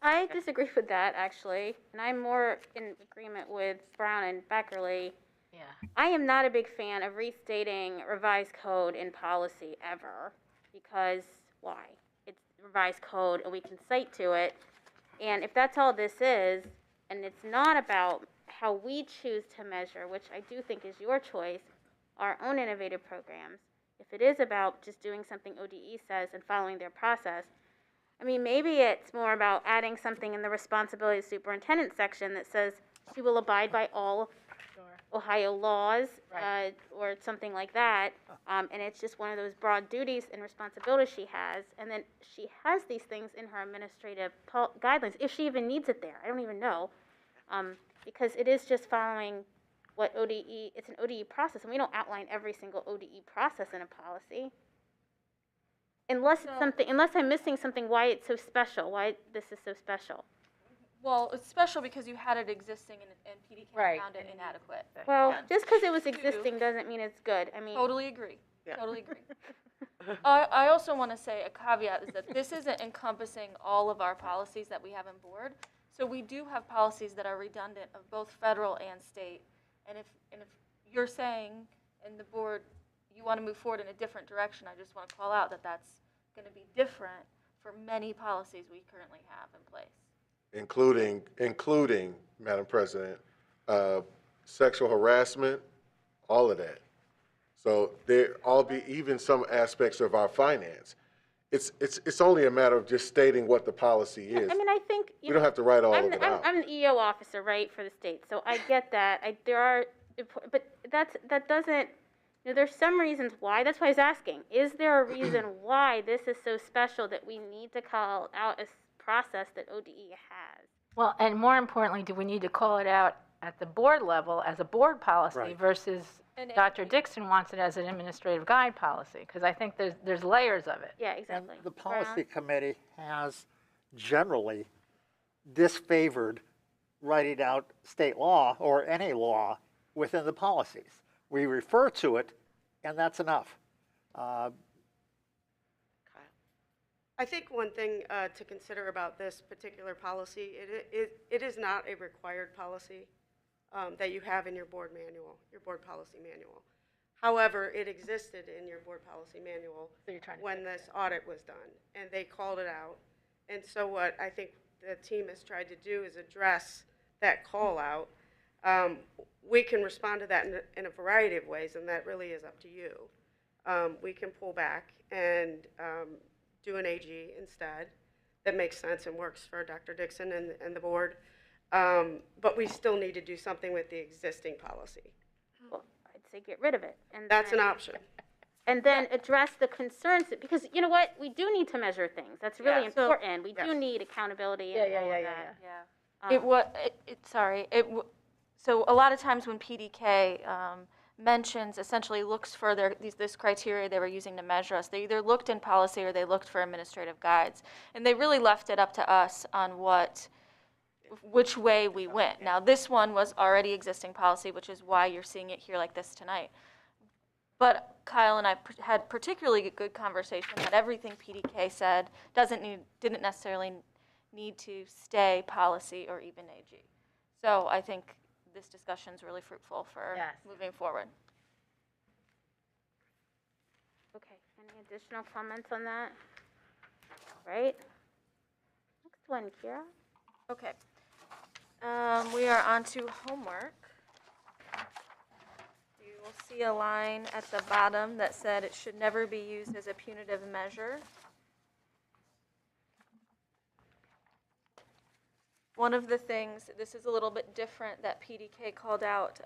I disagree with that, actually, and I'm more in agreement with Brown and Beckerly. Yeah. I am not a big fan of restating revised code in policy ever, because why? It's revised code and we can cite to it, and if that's all this is, and it's not about how we choose to measure, which I do think is your choice, our own innovative programs, if it is about just doing something ODE says and following their process, I mean, maybe it's more about adding something in the responsibility of the superintendent section that says she will abide by all Ohio laws, or something like that, and it's just one of those broad duties and responsibilities she has, and then she has these things in her administrative guidelines, if she even needs it there. I don't even know, because it is just following what ODE, it's an ODE process, and we don't outline every single ODE process in a policy. Unless it's something, unless I'm missing something, why it's so special, why this is so special. Well, it's special because you had it existing and PDK found it inadequate. Well, just because it was existing doesn't mean it's good. I mean, Totally agree. Totally agree. I also want to say a caveat is that this isn't encompassing all of our policies that we have on board. So we do have policies that are redundant of both federal and state. And if you're saying, and the board, you want to move forward in a different direction, I just want to call out that that's going to be different for many policies we currently have in place. Including, Madam President, sexual harassment, all of that. So there all be even some aspects of our finance. It's only a matter of just stating what the policy is. I mean, I think we don't have to write all of it out. I'm the EO officer, right, for the state, so I get that. But that doesn't. You know, there's some reasons why. That's why I was asking. Is there a reason why this is so special that we need to call out a process that ODE has? Well, and more importantly, do we need to call it out at the board level as a board policy versus Dr. Dixon wants it as an administrative guide policy? Because I think there's layers of it. Yeah, exactly. And the policy committee has generally disfavored writing out state law or any law within the policies. We refer to it, and that's enough. I think one thing to consider about this particular policy, it is not a required policy that you have in your board manual, your board policy manual. However, it existed in your board policy manual when this audit was done, and they called it out. And so what I think the team has tried to do is address that call out. We can respond to that in a variety of ways, and that really is up to you. We can pull back and do an AG instead that makes sense and works for Dr. Dixon and the board. But we still need to do something with the existing policy. Well, I'd say get rid of it. And that's an option. And then address the concerns, because you know what? We do need to measure things. That's really important. We do need accountability and all of that. So a lot of times when PDK mentions, essentially looks for this criteria they were using to measure us, they either looked in policy or they looked for administrative guides. And they really left it up to us on which way we went. Now, this one was already existing policy, which is why you're seeing it here like this tonight. But Kyle and I had particularly good conversation that everything PDK said didn't necessarily need to stay policy or even AG. So I think this discussion is really fruitful for moving forward. Okay, any additional comments on that? All right. Next one, Kira. Okay. We are on to homework. You will see a line at the bottom that said it should never be used as a punitive measure. One of the things, this is a little bit different, that PDK called out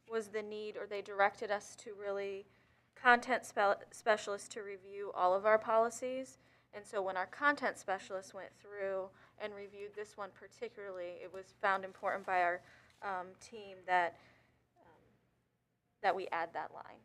was the need, or they directed us to really content specialists to review all of our policies. And so when our content specialists went through and reviewed this one particularly, it was found important by our team that we add that line.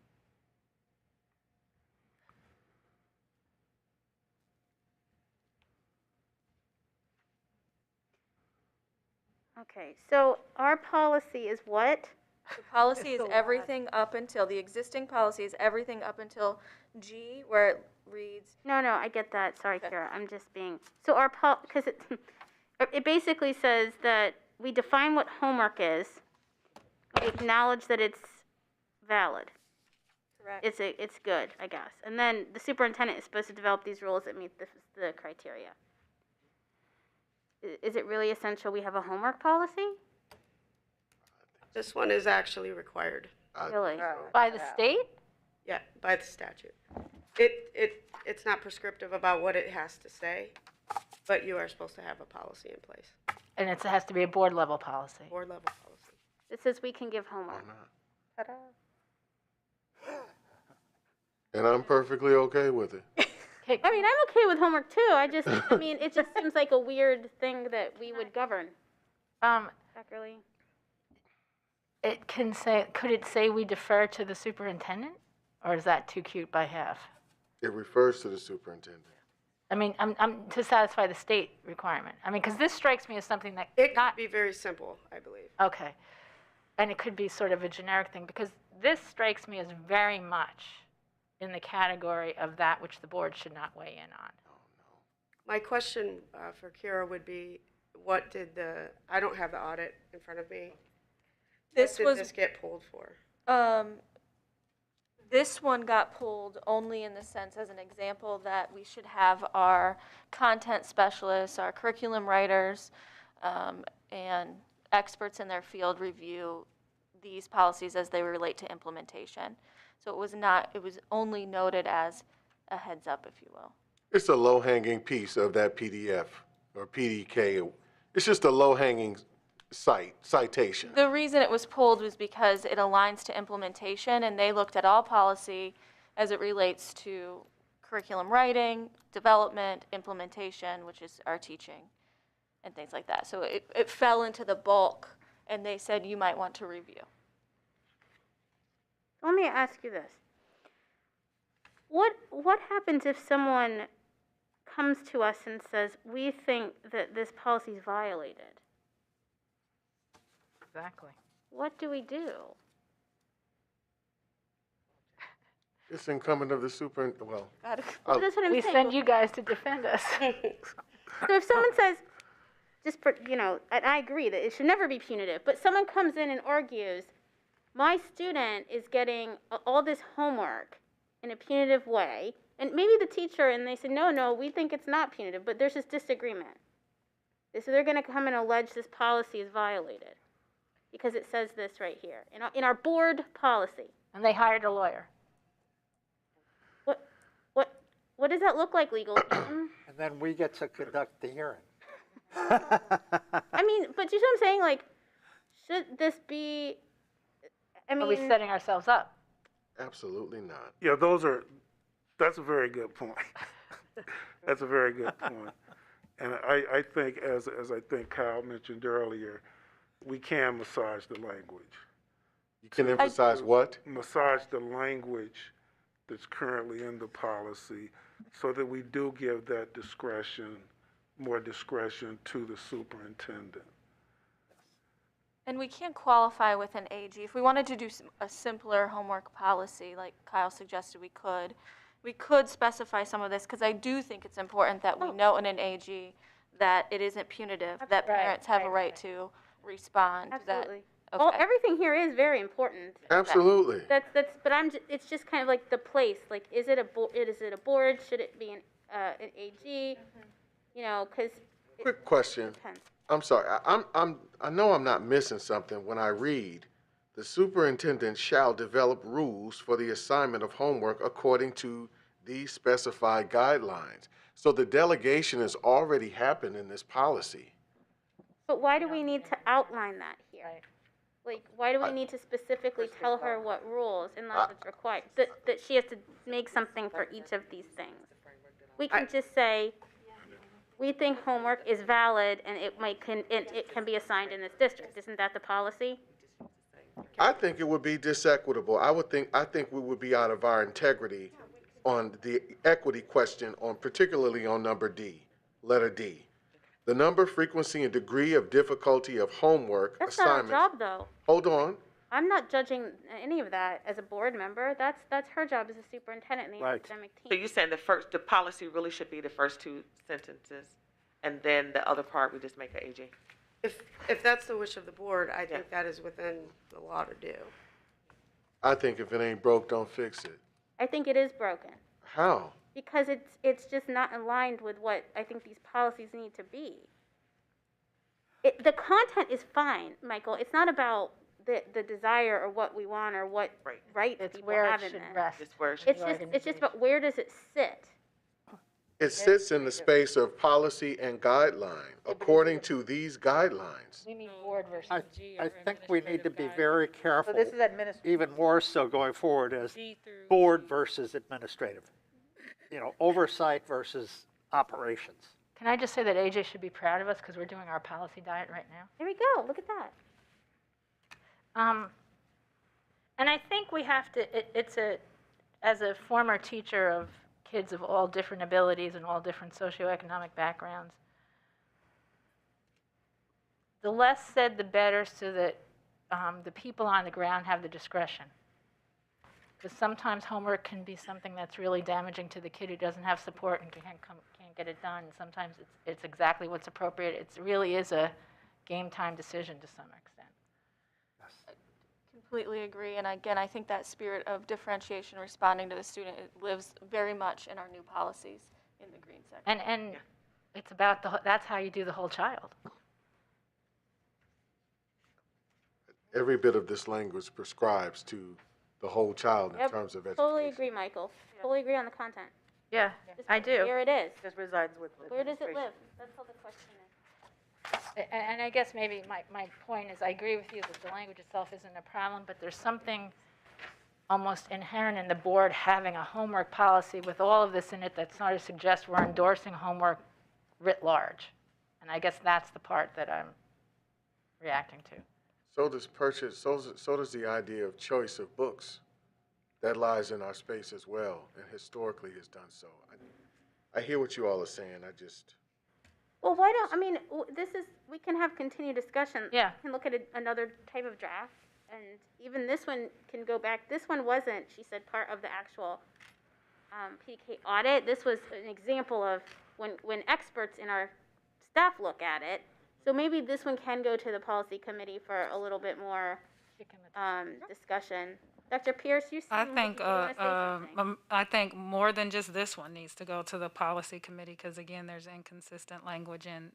Okay, so our policy is what? The policy is everything up until, the existing policy is everything up until G, where it reads. No, I get that. Sorry, Kara. I'm just being, so our because it basically says that we define what homework is. We acknowledge that it's valid. Correct. It's good, I guess. And then the superintendent is supposed to develop these rules that meet the criteria. Is it really essential we have a homework policy? This one is actually required. Really? By the state? Yeah, by the statute. It's not prescriptive about what it has to say, but you are supposed to have a policy in place, And it has to be a board level policy. board level policy. It says we can give Why homework. not? Ta-da. And I'm perfectly okay with it. I mean, I'm okay with homework too. I mean, it just seems like a weird thing that we would govern. Zachary? It can say, could it say we defer to the superintendent? Or is that too cute by half? It refers to the superintendent. I mean, I'm to satisfy the state requirement. I mean, because this strikes me as something that It not could be very simple, I believe. okay, and it could be sort of a generic thing because this strikes me as very much in the category of that which the board should not weigh in on. My question for Kira would be, what did I don't have the audit in front of me. This What was did this get pulled for? This one got pulled only in the sense, as an example, that we should have our content specialists, our curriculum writers, and experts in their field review these policies as they relate to implementation. So it was only noted as a heads up, if you will. It's a low-hanging piece of that PDF or PDK. It's just a low-hanging citation. The reason it was pulled was because it aligns to implementation, and they looked at all policy as it relates to curriculum writing, development, implementation, which is our teaching, and things like that. So it fell into the bulk, and they said you might want to review. Let me ask you this. What happens if someone comes to us and says, we think that this policy is violated? Exactly. What do we do? It's incumbent of the superintendent, well, Well, that's what I'm We saying. send you guys to defend us. So if someone says, and I agree that it should never be punitive, but someone comes in and argues, my student is getting all this homework in a punitive way, and maybe the teacher, and they say, no, we think it's not punitive, but there's this disagreement. So they're going to come and allege this policy is violated because it says this right here in our board policy. And they hired a lawyer. What does that look like, legal team? And then we get to conduct the hearing. I mean, but you see what I'm saying? Like, should this be? Are we setting ourselves up? absolutely not. Yeah, that's a very good point. That's a very good point. And I think, as I think Kyle mentioned earlier, we can massage the language. You can emphasize what? Massage the language that's currently in the policy so that we do give that discretion, more discretion to the superintendent. And we can't qualify with an AG. If we wanted to do a simpler homework policy, like Kyle suggested we could specify some of this, because I do think it's important that we note in an AG that it isn't punitive, that parents have a right to respond. Absolutely. That, Well, okay. everything here is very important. Absolutely. But it's just kind of like the place. Like, is it a board? Should it be an AG? You know, because Quick question. depends. I'm sorry. I know I'm not missing something when I read, the superintendent shall develop rules for the assignment of homework according to these specified guidelines. So the delegation has already happened in this policy. But why do we need to outline that here? Right. Like, why do we need to specifically tell her what rules unless it's required? That she has to make something for each of these things. We can just say, we think homework is valid and it can be assigned in this district. Isn't that the policy? I think it would be disequitable. I think we would be out of our integrity on the equity question particularly on number D, letter D. The number, frequency, and degree of difficulty of homework That's not our assignments. job, though. Hold on. I'm not judging any of that as a board member. That's her job as a superintendent and the Right. academic team. So you're saying the policy really should be the first two sentences, and then the other part we just make an AG? If that's the wish of the board, I think that is within the law to do. I think if it ain't broke, don't fix it. I think it is broken How? because it's just not aligned with what I think these policies need to be. The content is fine, Michael. It's not about the desire or what we want or what Right. rights It's people where have it in should this. rest. It's where it should It's just about where does it sit? It sits in the space of policy and guideline, according to these guidelines. We mean board versus. I think we need to be very So careful, this is administrative. even more so going forward as G through board versus administrative. You know, oversight versus operations. Can I just say that AJ should be proud of us because we're doing our policy diet right now? There we go, look at that. And I think we have to, as a former teacher of kids of all different abilities and all different socioeconomic backgrounds, the less said, the better, so that the people on the ground have the discretion. Because sometimes homework can be something that's really damaging to the kid who doesn't have support and can't get it done. Sometimes it's exactly what's appropriate. It really is a game time decision to some extent. Completely agree. And again, I think that spirit of differentiation, responding to the student, it lives very much in our new policies in the green section. And it's about that's how you do the whole child. Every bit of this language prescribes to the whole child in Yep, terms of education. Totally agree, Michael. Totally agree on the content. Yeah, Just I do. Where it is. Just resides with Where does it administration. live? That's all the question is. And I guess maybe my point is I agree with you that the language itself isn't a problem, but there's something almost inherent in the board having a homework policy with all of this in it that sort of suggests we're endorsing homework writ large. And I guess that's the part that I'm reacting to. So does the idea of choice of books. That lies in our space as well, and historically has done so. I hear what you all are saying, Well, why don't, we can have continued discussion. Yeah. We can look at another type of draft, and even this one can go back. This one wasn't, she said, part of the actual PK audit. This was an example of when experts in our staff look at it. So maybe this one can go to the policy committee for a little bit more discussion. Dr. Pierce, you I seem think, like you wanna say something. I think more than just this one needs to go to the policy committee, because again, there's inconsistent language and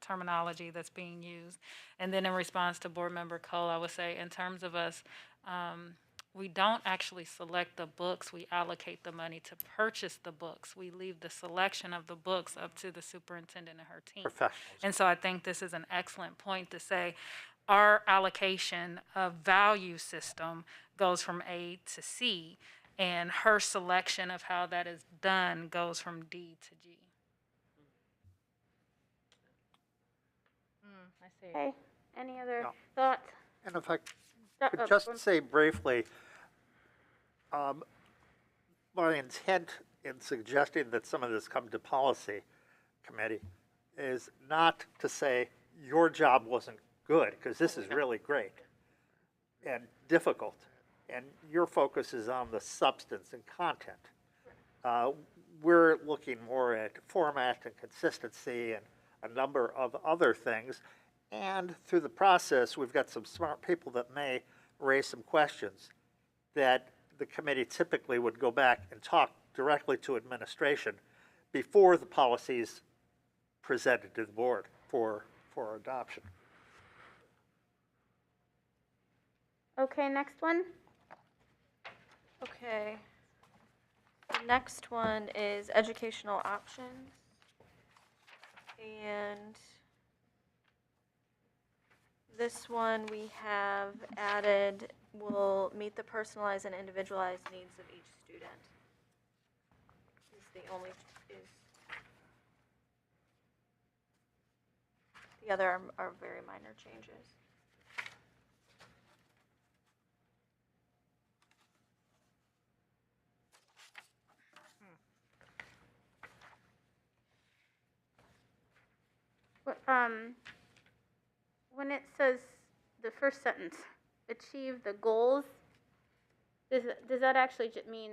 terminology that's being used. And then in response to Board Member Cole, I would say in terms of us, we don't actually select the books, we allocate the money to purchase the books. We leave the selection of the books up to the superintendent and her team. Professionals. And so I think this is an excellent point to say, our allocation of value system goes from A to C, and her selection of how that is done goes from D to G. I see. Okay, any other No. thoughts? And if I Stop- could just say briefly, my intent in suggesting that some of this come to policy committee is not to say your job wasn't good, because this is really great and difficult, and your focus is on the substance and content. We're looking more at format and consistency and a number of other things, and through the process, we've got some smart people that may raise some questions that the committee typically would go back and talk directly to administration before the policies presented to the board for adoption. Okay, next one. Okay. The next one is educational options. And this one we have added will meet the personalized and individualized needs of each student. The other are very minor changes. When it says the first sentence, achieve the goals, does that actually mean,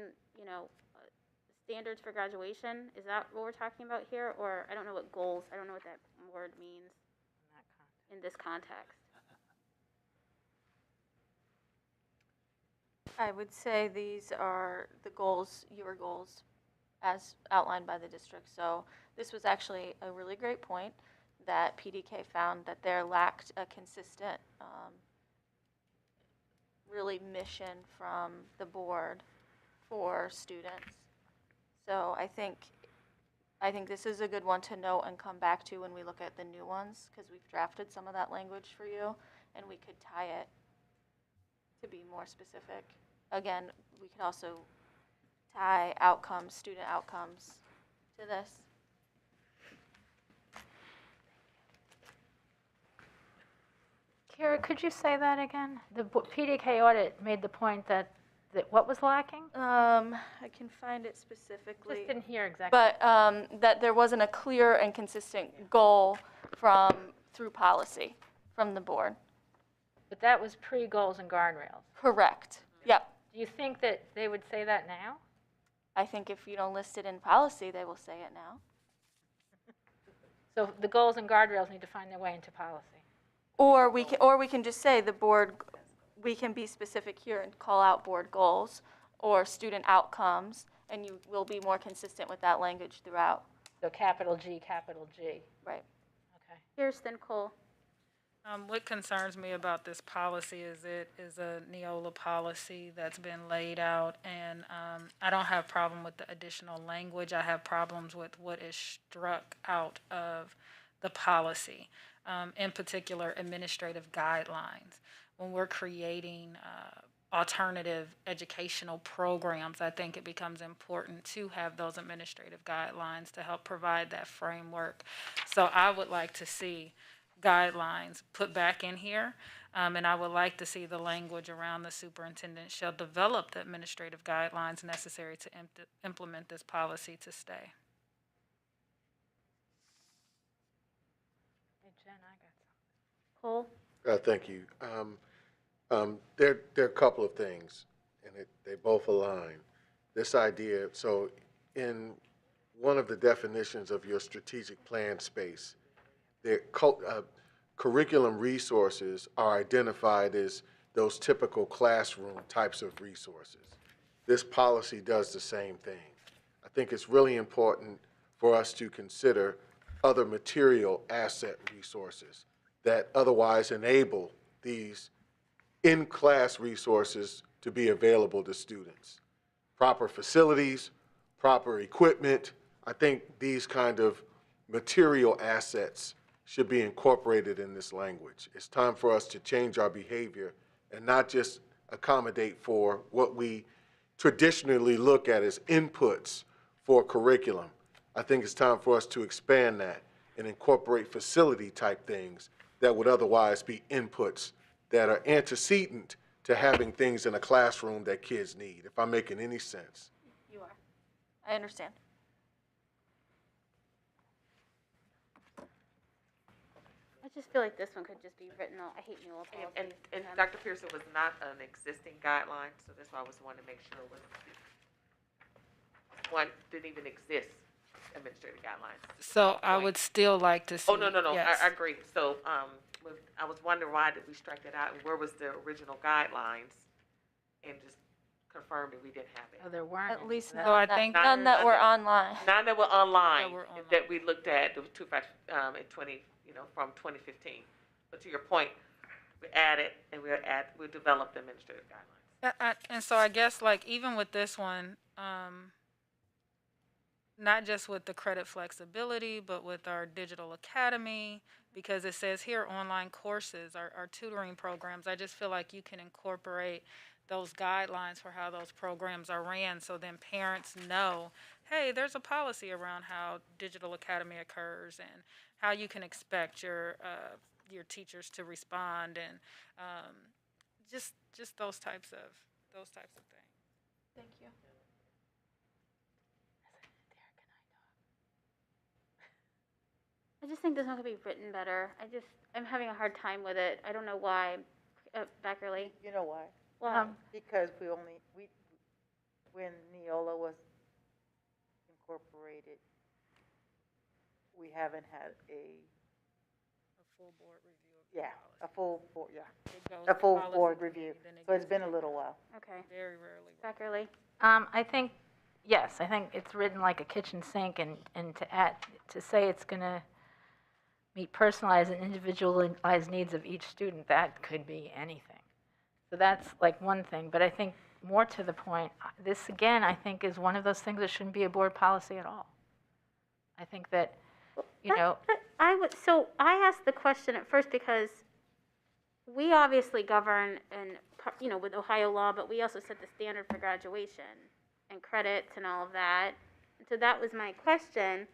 standards for graduation? Is that what we're talking about here? Or I don't know what goals, I don't know what that word means in this context. I would say these are the goals, your goals, as outlined by the district. So this was actually a really great point that PDK found that there lacked a consistent really mission from the board for students. So I think this is a good one to note and come back to when we look at the new ones, because we've drafted some of that language for you, and we could tie it to be more specific. Again, we could also tie outcomes, student outcomes, to this. Kira, could you say that again? The PDK audit made the point that what was lacking? I can find it specifically. Just didn't hear exactly. But that there wasn't a clear and consistent goal through policy from the board. But that was pre-goals and guardrails. Correct. Yep. Do you think that they would say that now? I think if you don't list it in policy, they will say it now. So the goals and guardrails need to find their way into policy. Or we can just say the board. We can be specific here and call out board goals or student outcomes, and you will be more consistent with that language throughout. So capital G, capital G. Right. Okay. Kirsten Cole. What concerns me about this policy is it is a Neola policy that's been laid out, and I don't have problem with the additional language. I have problems with what is struck out of the policy, in particular administrative guidelines. When we're creating alternative educational programs, I think it becomes important to have those administrative guidelines to help provide that framework. So I would like to see guidelines put back in here, and I would like to see the language around the superintendent shall develop the administrative guidelines necessary to implement this policy to stay. Hey, Jen, I got something. Cole. Thank you. There are a couple of things, and they both align. This idea, so in one of the definitions of your strategic plan space, curriculum resources are identified as those typical classroom types of resources. This policy does the same thing. I think it's really important for us to consider other material asset resources that otherwise enable these in-class resources to be available to students. Proper facilities, proper equipment. I think these kind of material assets should be incorporated in this language. It's time for us to change our behavior and not just accommodate for what we traditionally look at as inputs for curriculum. I think it's time for us to expand that and incorporate facility type things that would otherwise be inputs that are antecedent to having things in a classroom that kids need, if I'm making any sense. You are. I understand. I just feel like this one could just be written out. I hate Neola policy. And Dr. Pearson was not an existing guideline, so that's why I was wanting to make sure it was one didn't even exist, administrative guidelines. So I would still like to see. Oh, no, yes. I agree. So, I was wondering why did we strike that out, and where was the original guidelines? And just confirmed that we didn't have it. Oh, there weren't. At least So I think none that were online. None that were online, That were online. that we looked at, the two, in 20, from 2015. But to your point, we added, and we developed the administrative guidelines. And so I guess like even with this one, not just with the credit flexibility, but with our digital academy, because it says here online courses, our tutoring programs, I just feel like you can incorporate those guidelines for how those programs are ran, so then parents know, hey, there's a policy around how digital academy occurs and how you can expect your teachers to respond, and just those types of things. Thank you. I just think this one could be written better. I'm having a hard time with it. I don't know why. Beckerly. You know why? Why? Because when Neola was incorporated, we haven't had a full board review of yeah, policy. a full board, yeah, It goes a to full policy board committee, review. then it So it's gets been a little while. Okay. very rarely. Beckerly. I think, yes, I think it's written like a kitchen sink, and to say it's going to meet personalized and individualized needs of each student, that could be anything. So that's like one thing, but I think more to the point, this again, I think is one of those things that shouldn't be a board policy at all. I think that, you know, So I asked the question at first because we obviously govern with Ohio law, but we also set the standard for graduation and credits and all of that. And so that was my question.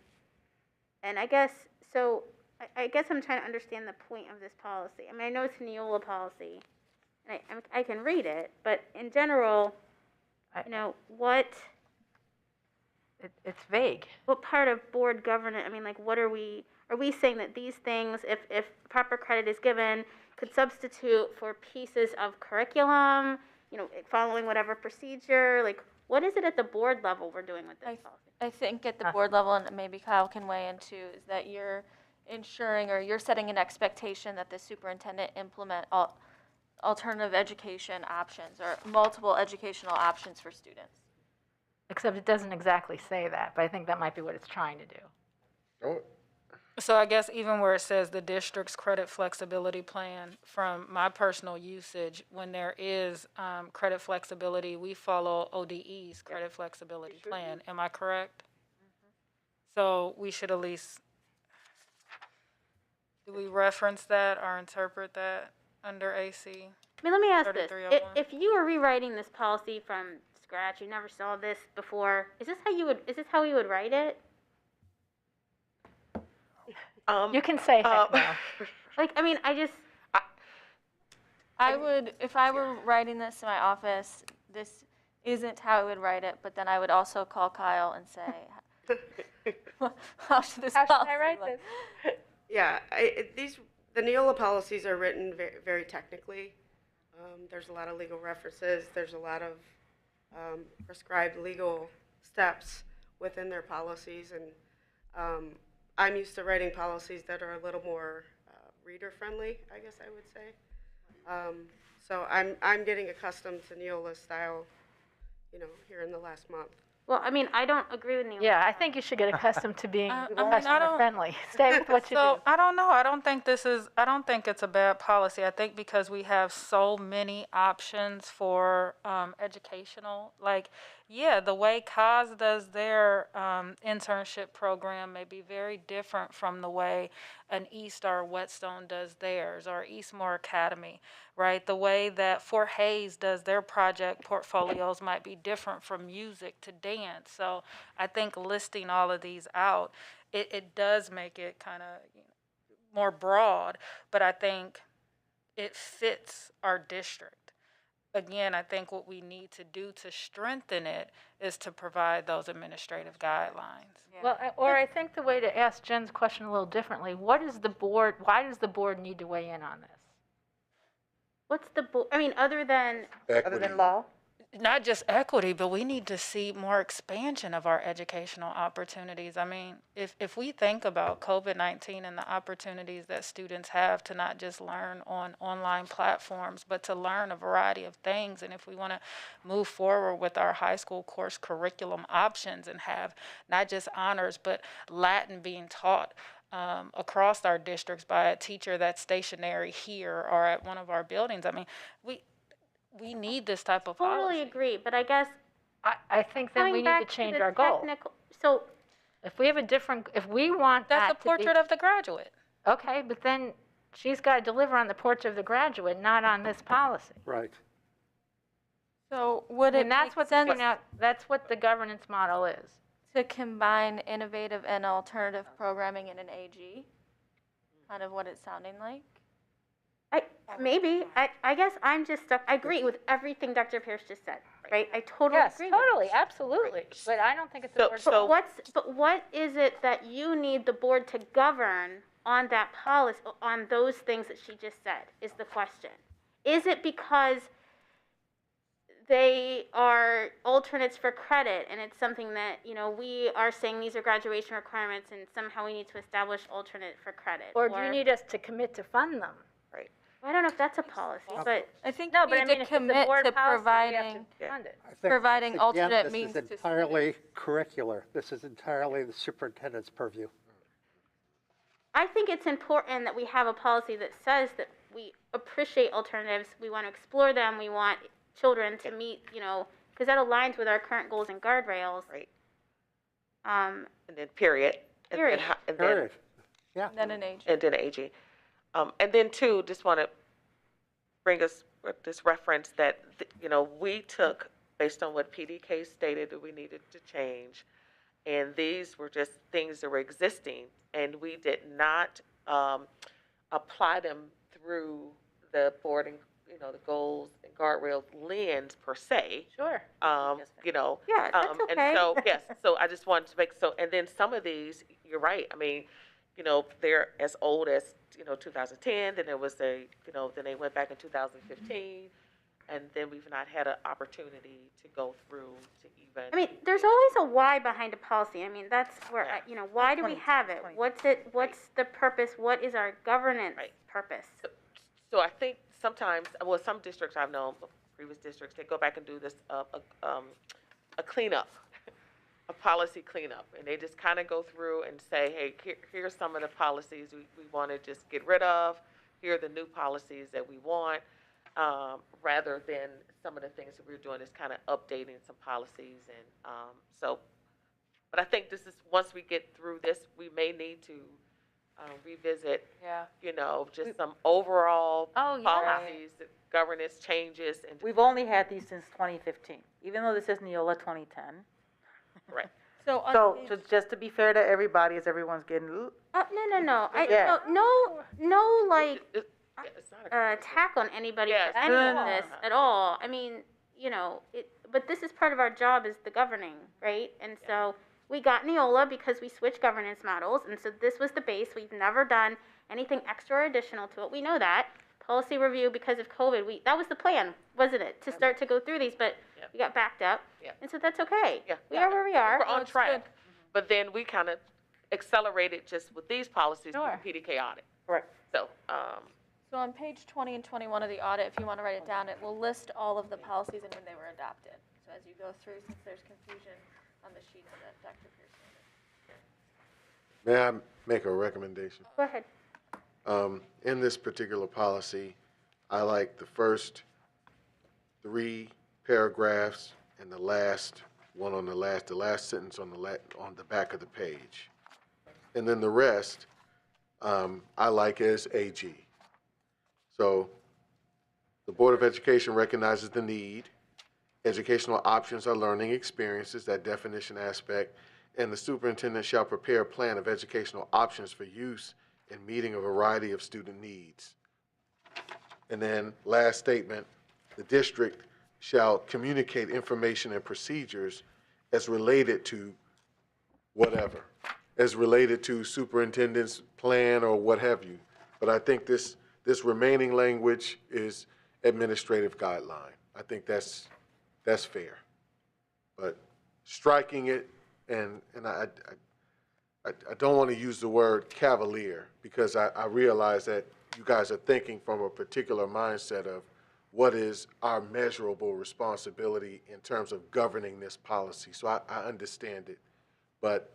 And I guess I'm trying to understand the point of this policy. I mean, I know it's a Neola policy, and I can read it, but in general, it's vague. what part of board governance, I mean, like, what are we saying that these things, if proper credit is given, could substitute for pieces of curriculum, following whatever procedure? Like, what is it at the board level we're doing with this policy? I think at the board level, and maybe Kyle can weigh in too, is that you're ensuring or you're setting an expectation that the superintendent implement alternative education options or multiple educational options for students. Except it doesn't exactly say that, but I think that might be what it's trying to do. Oh, So I guess even where it says the district's credit flexibility plan, from my personal usage, when there is credit flexibility, we follow ODE's credit flexibility plan. Am I correct? So we should at least, do we reference that or interpret that under AC? I mean, let me ask this. 3301? If you were rewriting this policy from scratch, you never saw this before, is this how you would write it? You can say heck no. Like, I mean, I would, if I were writing this in my office, this isn't how I would write it, but then I would also call Kyle and say, how should this policy look? Yeah, the Neola policies are written very, very technically. There's a lot of legal references. There's a lot of prescribed legal steps within their policies, and I'm used to writing policies that are a little more reader-friendly, I guess I would say. So I'm getting accustomed to Neola's style, here in the last month. well, I mean, I don't agree with Neil. Yeah, I think you should get accustomed to being I customer friendly. Stay with what you do. So I don't know. I don't think it's a bad policy. I think because we have so many options for educational, like, yeah, the way COS does their internship program may be very different from the way an East or Whetstone does theirs, or Eastmore Academy, right? The way that Fort Hays does their project portfolios might be different from music to dance. So I think listing all of these out, it does make it kind of more broad, but I think it fits our district. Again, I think what we need to do to strengthen it is to provide those administrative guidelines. Yeah. Well, or I think the way to ask Jen's question a little differently, why does the board need to weigh in on this? What's the I mean, other than law? Not just equity, but we need to see more expansion of our educational opportunities. I mean, if we think about COVID-19 and the opportunities that students have to not just learn on online platforms, but to learn a variety of things, and if we want to move forward with our high school course curriculum options and have not just honors, but Latin being taught across our districts by a teacher that's stationary here or at one of our buildings, I mean, we need this type of policy. totally agree, but I guess I think then we need to change our goal. So If we have if we want That's that a portrait of the graduate. Okay, but then she's got to deliver on the portrait of the graduate, not on this policy. Right. So would it And that's make what sense that's what the governance model is. to combine innovative and alternative programming in an AG? Kind of what it's sounding like? I guess I'm just stuck. I agree with everything Dr. Pierce just said, right? I totally Yes, agree. totally, absolutely. But I don't think it's a board. But what is it that you need the board to govern on that policy, on those things that she just said, is the question. Is it because they are alternates for credit and it's something that, we are saying these are graduation requirements and somehow we need to establish alternate for credit? Or do you need us to commit to fund them? I don't know if that's a policy, but I think No, we but I need mean, to if it's a commit board to policy, we have providing, to fund it. I think, Providing again, alternate means This to is entirely curricular. This is entirely the superintendent's purview. I think it's important that we have a policy that says that we appreciate alternatives. We want to explore them. We want children to meet, because that aligns with our current goals and guardrails. Right. Um, And then period. And Period. then, and then, Period. Yeah. And then an age. and then AG. And then two, just want to bring us with this reference that, we took based on what PDK stated that we needed to change. And these were just things that were existing, and we did not apply them through the board and, the goals and guardrails lens per se. Sure. Yeah, that's okay. And so, yes, so I just wanted to make, and then some of these, you're right, I mean, they're as old as, 2010, then there was then they went back in 2015, and then we've not had an opportunity to go through to even. I mean, there's always a why behind a policy. I mean, that's where, why do we have it? What's the purpose? What is our governance purpose? So I think sometimes, some districts I've known, previous districts, they go back and do this, a cleanup, a policy cleanup, and they just kind of go through and say, hey, here's some of the policies we want to just get rid of. Here are the new policies that we want, rather than some of the things that we're doing is kind of updating some policies. And but I think this is, once we get through this, we may need to revisit, just some overall policies, governance changes. And We've only had these since 2015, even though this is Neola 2010. right. So, Just to be fair to everybody, as everyone's getting, No. Yeah. No, like, It's not a attack on anybody Yes. for any No, of no, this no. at all. I mean, but this is part of our job as the governing, right? And so we got Neola because we switched governance models, and so this was the base. We've never done anything extra or additional to it. We know that. Policy review, because of COVID, that was the plan, wasn't it? To start to go through these, but we got backed up. Yeah. And so that's okay. Yeah. We are where we are. We're on track. But then we kind of accelerated just with these policies Sure. with the PDK audit. Correct. So, So on page 20 and 21 of the audit, if you want to write it down, it will list all of the policies and when they were adopted. So as you go through, since there's confusion on the sheets that Dr. Pearson did. May I make a recommendation? Go ahead. In this particular policy, I like the first 3 paragraphs and the last one on the last sentence on the back of the page. And then the rest, I like as AG. So, the Board of Education recognizes the need. Educational options are learning experiences, that definition aspect, and the superintendent shall prepare a plan of educational options for use in meeting a variety of student needs. And then, last statement, the district shall communicate information and procedures as related to whatever, as related to superintendent's plan or what have you. But I think this remaining language is administrative guideline. I think that's fair. But striking it, and I don't want to use the word cavalier, because I realize that you guys are thinking from a particular mindset of what is our measurable responsibility in terms of governing this policy. So I understand it. But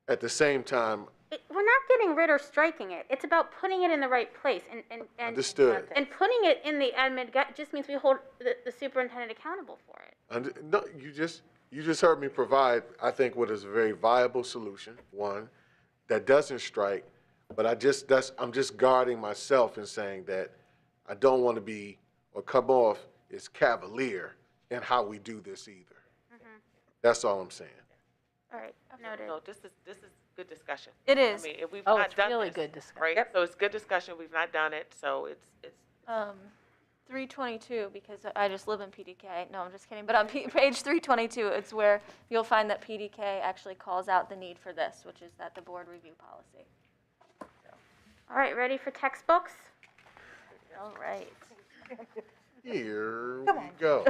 at the same time, We're not getting rid or striking it. It's about putting it in the right place. And understood. And putting it in the admin just means we hold the superintendent accountable for it. No, you just heard me provide, I think, what is a very viable solution, one, that doesn't strike, but I'm just guarding myself in saying that I don't want to be or come off as cavalier in how we do this either. That's all I'm saying. All right, noted. no, this is good discussion. It is. I mean, if we've Oh, not it's done really this, good discussion. right? So it's good discussion. We've not done it, so it's 322, because I just live in PDK. No, I'm just kidding. But on page 322, it's where you'll find that PDK actually calls out the need for this, which is that the board review policy. All right, ready for textbooks? All right. Here we go.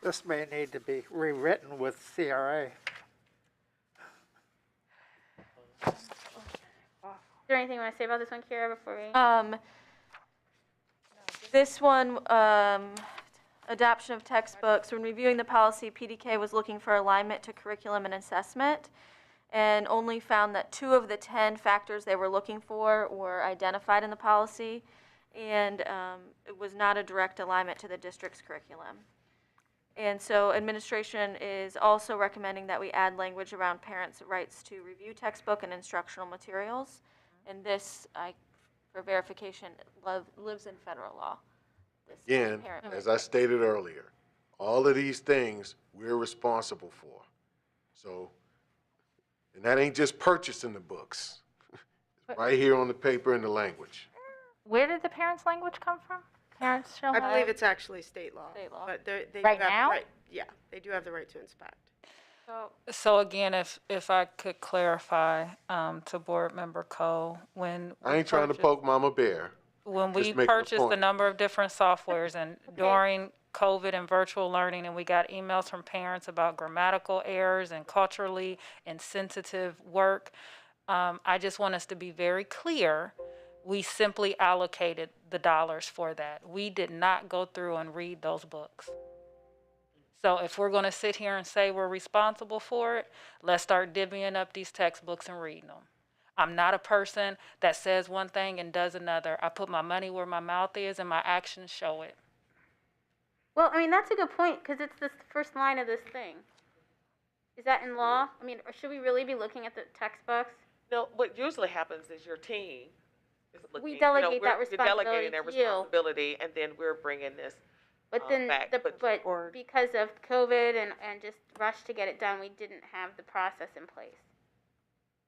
This may need to be rewritten with CRA. Is there anything you want to say about this one, Kira, before we? This one, adoption of textbooks. When reviewing the policy, PDK was looking for alignment to curriculum and assessment. and only found that 2 of the 10 factors they were looking for were identified in the policy, and it was not a direct alignment to the district's curriculum. And so administration is also recommending that we add language around parents' rights to review textbook and instructional materials. And this, for verification, lives in federal law. This Again, as I stated earlier, all of these things we're responsible for. So, and that ain't just purchasing the books. It's right here on the paper and the language. Where did the parents' language come from? Parents shall I have. believe it's actually state law. State law. But they Right do have now? the right, yeah, they do have the right to inspect. So again, if I could clarify, to Board Member Cole, when. I ain't trying to poke Mama Bear. When we Just making a purchased a point. number of different softwares and during COVID and virtual learning, and we got emails from parents about grammatical errors and culturally insensitive work, I just want us to be very clear. We simply allocated the dollars for that. We did not go through and read those books. So if we're going to sit here and say we're responsible for it, let's start divvying up these textbooks and reading them. I'm not a person that says one thing and does another. I put my money where my mouth is and my actions show it. Well, I mean, that's a good point, because it's the first line of this thing. Is that in law? I mean, or should we really be looking at the textbooks? No, what usually happens is your team is looking. We delegate that You're delegating responsibility that to you. responsibility, and then we're bringing this But then, back. but because of COVID and just rush to get it done, we didn't have the process in place.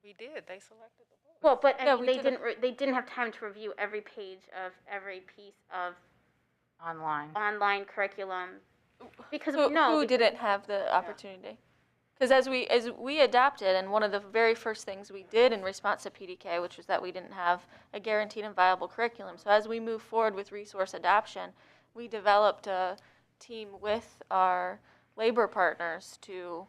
We did. They selected the book. Well, but Yeah, I mean, they didn't have time to review every page of every piece of online curriculum. Because who didn't have the opportunity? Because as we adapted, and one of the very first things we did in response to PDK, which was that we didn't have a guaranteed and viable curriculum. So as we move forward with resource adoption, we developed a team with our labor partners to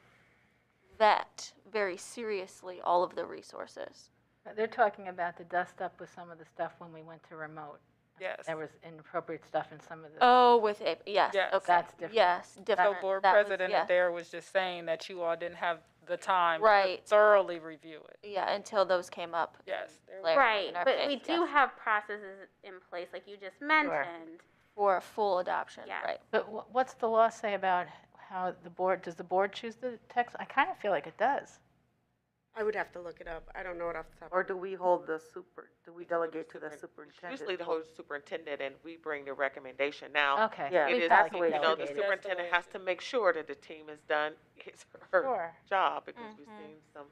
vet very seriously all of the resources. They're talking about the dust up with some of the stuff when we went to remote. Yes. There was inappropriate stuff in some of the. Oh, with it, yes. Yes. Okay. That's different. Yes, So different. Board That was- President yes. Adair was just saying that you all didn't have the time Right. to thoroughly review it. Yeah, until those came up. Yes. there Larry, Right, in our but face, we do yes. have processes in place, like you just mentioned. For a full adoption, Yeah. right? But what's the law say about how does the board choose the text? I kind of feel like it does. I would have to look it up. I don't know it off the top. Or do we delegate to the superintendent? Usually the whole superintendent, and we bring the recommendation. Now, Okay. Yeah, it we is, felt that's the way like you know, the delegated. superintendent has to make sure that the team has done his or her Sure. job, because we've seen some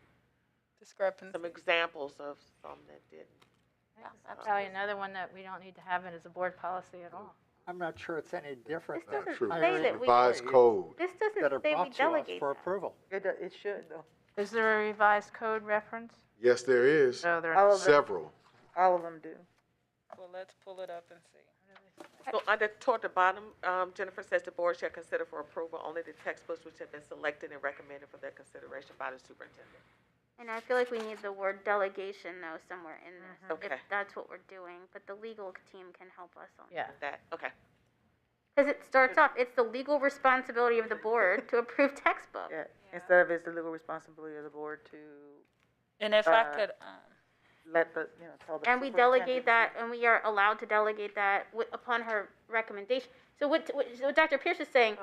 Discrepancy. examples of some that didn't. Yeah, Probably another one that we don't need to have it as a board policy at all. I'm not sure it's any different This than doesn't True. say that we, Revised code. this that doesn't are say we brought to us delegate for that. approval. It should, though. Is there a revised code reference? Yes, there is. So there. All of them, Several. all of them do. Well, let's pull it up and see. So toward the bottom, Jennifer says the board shall consider for approval only the textbooks which have been selected and recommended for their consideration by the superintendent. And I feel like we need the word delegation, though, somewhere in this, Okay. if that's what we're doing, but the legal team can help us on Yeah. That, okay. Because it starts off, it's the legal responsibility of the board to approve textbooks. Yeah. Instead of it's the legal responsibility of the board to And if I Uh, could, let the, tell the And we delegate that, and we are allowed to delegate that upon her recommendation. So what Dr. Pierce is saying,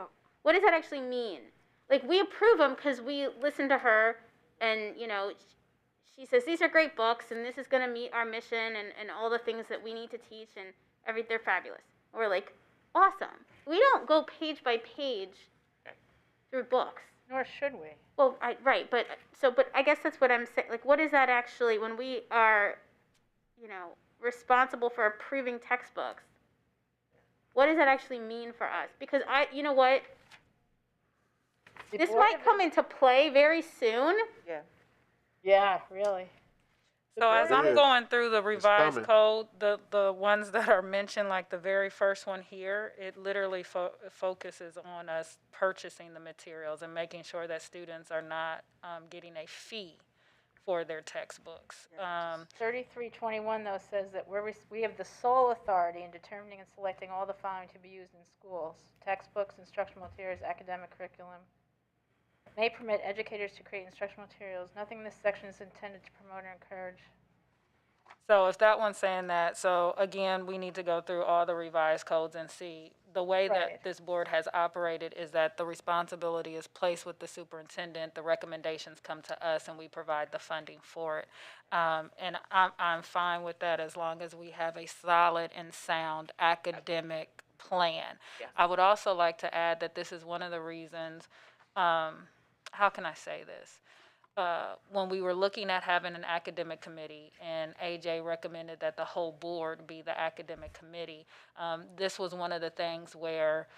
what does that actually mean? Like, we approve them because we listen to her, and, you know, she says, these are great books, and this is going to meet our mission, and all the things that we need to teach, and they're fabulous. And we're like, awesome. We don't go page by page through books. Nor should we. Well, right, but I guess that's what I'm saying. Like, what is that actually when we are, you know, responsible for approving textbooks? What does that actually mean for us? Because you know what? This might come into play very soon. Yeah. Yeah, really. so as I'm is. going through the revised coming. code, the ones that are mentioned, like the very first one here, it literally focuses on us purchasing the materials and making sure that students are not getting a fee for their textbooks. 3321 though says that we have the sole authority in determining and selecting all the following to be used in schools: textbooks, instructional materials, academic curriculum. may permit educators to create instructional materials. Nothing in this section is intended to promote or encourage. So if that one's saying that, so again, we need to go through all the revised codes and see. The way that Right. this board has operated is that the responsibility is placed with the superintendent, the recommendations come to us, and we provide the funding for it. And I'm fine with that as long as we have a solid and sound academic plan. Yes. I would also like to add that this is one of the reasons, how can I say this? When we were looking at having an academic committee, and AJ recommended that the whole board be the academic committee, this was one of the things where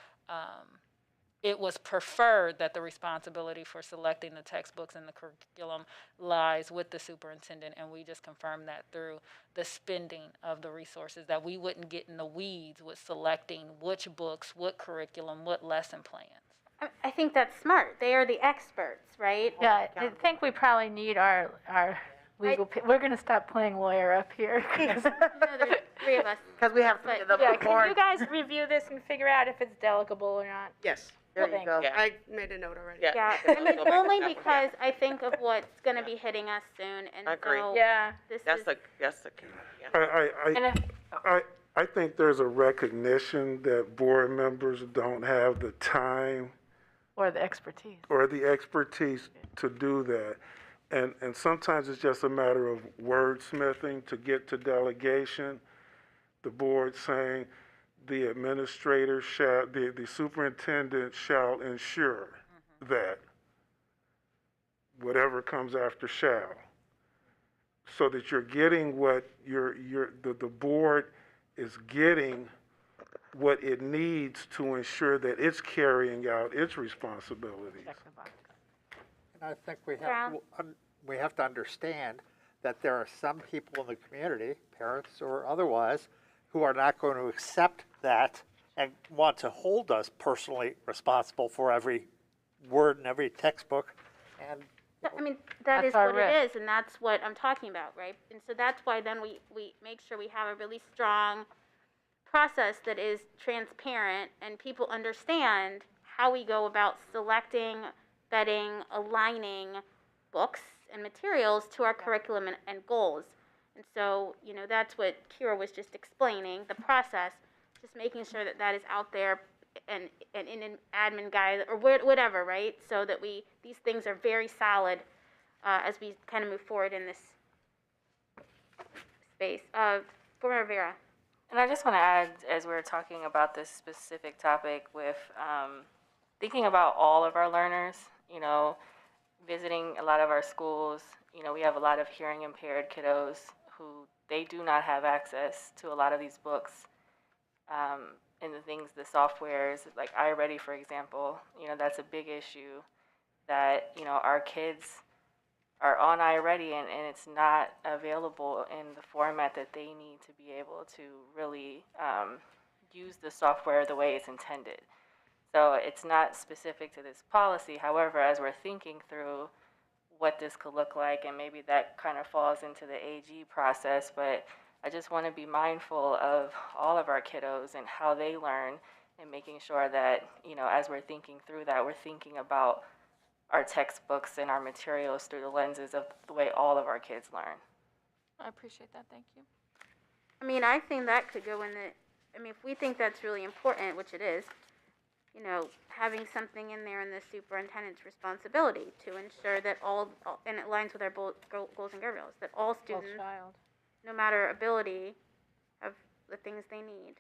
it was preferred that the responsibility for selecting the textbooks and the curriculum lies with the superintendent, and we just confirmed that through the spending of the resources, that we wouldn't get in the weeds with selecting which books, what curriculum, what lesson plans. I think that's smart. They are the experts, right? Yeah, I think we probably need our legal, we're gonna stop playing lawyer up here. No, there's three of us. Because we have three of the Yeah, can board. you guys review this and figure out if it's delegable or not? Yes, There you go. Yeah. I made a note already. Yeah, I mean, only because I think of what's gonna be hitting us soon, and Agree. so Yeah. this That's is, the key, yeah. And if, I think there's a recognition that board members don't have the time or the expertise. or the expertise to do that. And sometimes it's just a matter of wordsmithing to get to delegation. The board saying the administrator shall, the superintendent shall ensure that whatever comes after shall. So that you're getting what the board is getting what it needs to ensure that it's carrying out its responsibilities. And I think Brown? we have to understand that there are some people in the community, parents or otherwise, who are not going to accept that and want to hold us personally responsible for every word in every textbook. And I mean, that That's is our what risk. it is, and that's what I'm talking about, right? And so that's why then we make sure we have a really strong process that is transparent and people understand how we go about selecting, vetting, aligning books and materials to our curriculum and goals. And so, you know, that's what Kira was just explaining, the process, just making sure that that is out there and in an admin guide or whatever, right? So that these things are very solid as we kind of move forward in this space. Former Rivera. And I just want to add, as we're talking about this specific topic with thinking about all of our learners, you know, visiting a lot of our schools, you know, we have a lot of hearing impaired kiddos who they do not have access to a lot of these books and the things, the softwares, like iReady, for example, you know, that's a big issue that, you know, our kids are on iReady and it's not available in the format that they need to be able to really use the software the way it's intended. So it's not specific to this policy. However, as we're thinking through what this could look like, and maybe that kind of falls into the AG process, but I just want to be mindful of all of our kiddos and how they learn and making sure that, you know, as we're thinking through that, we're thinking about our textbooks and our materials through the lenses of the way all of our kids learn. I appreciate that, thank you. I mean, I think that could go in the, I mean, if we think that's really important, which it is, you know, having something in there in the superintendent's responsibility to ensure that all and it aligns with our goals and guardrails, that all students, child. no matter ability, have the things they need.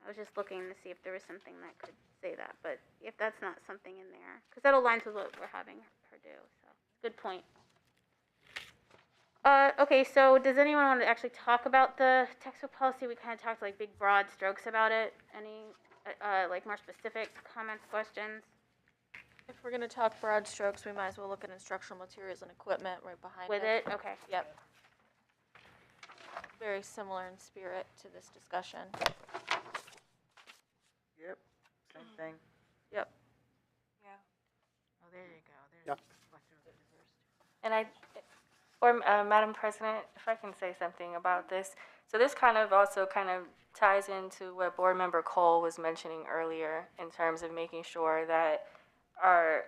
I was just looking to see if there was something that could say that, but if that's not something in there, because that aligns with what we're having her do, so, good point. Okay, so does anyone want to actually talk about the textbook policy? We kind of talked like big broad strokes about it. Any, like more specific comments, questions? If we're gonna talk broad strokes, we might as well look at instructional materials and equipment right behind With it? Okay. Yep. Very similar in spirit to this discussion. Yep, same thing. Yep. Oh, there you go. There's Yep. And Madam President, if I can say something about this. So this kind of also ties into what Board Member Cole was mentioning earlier in terms of making sure that our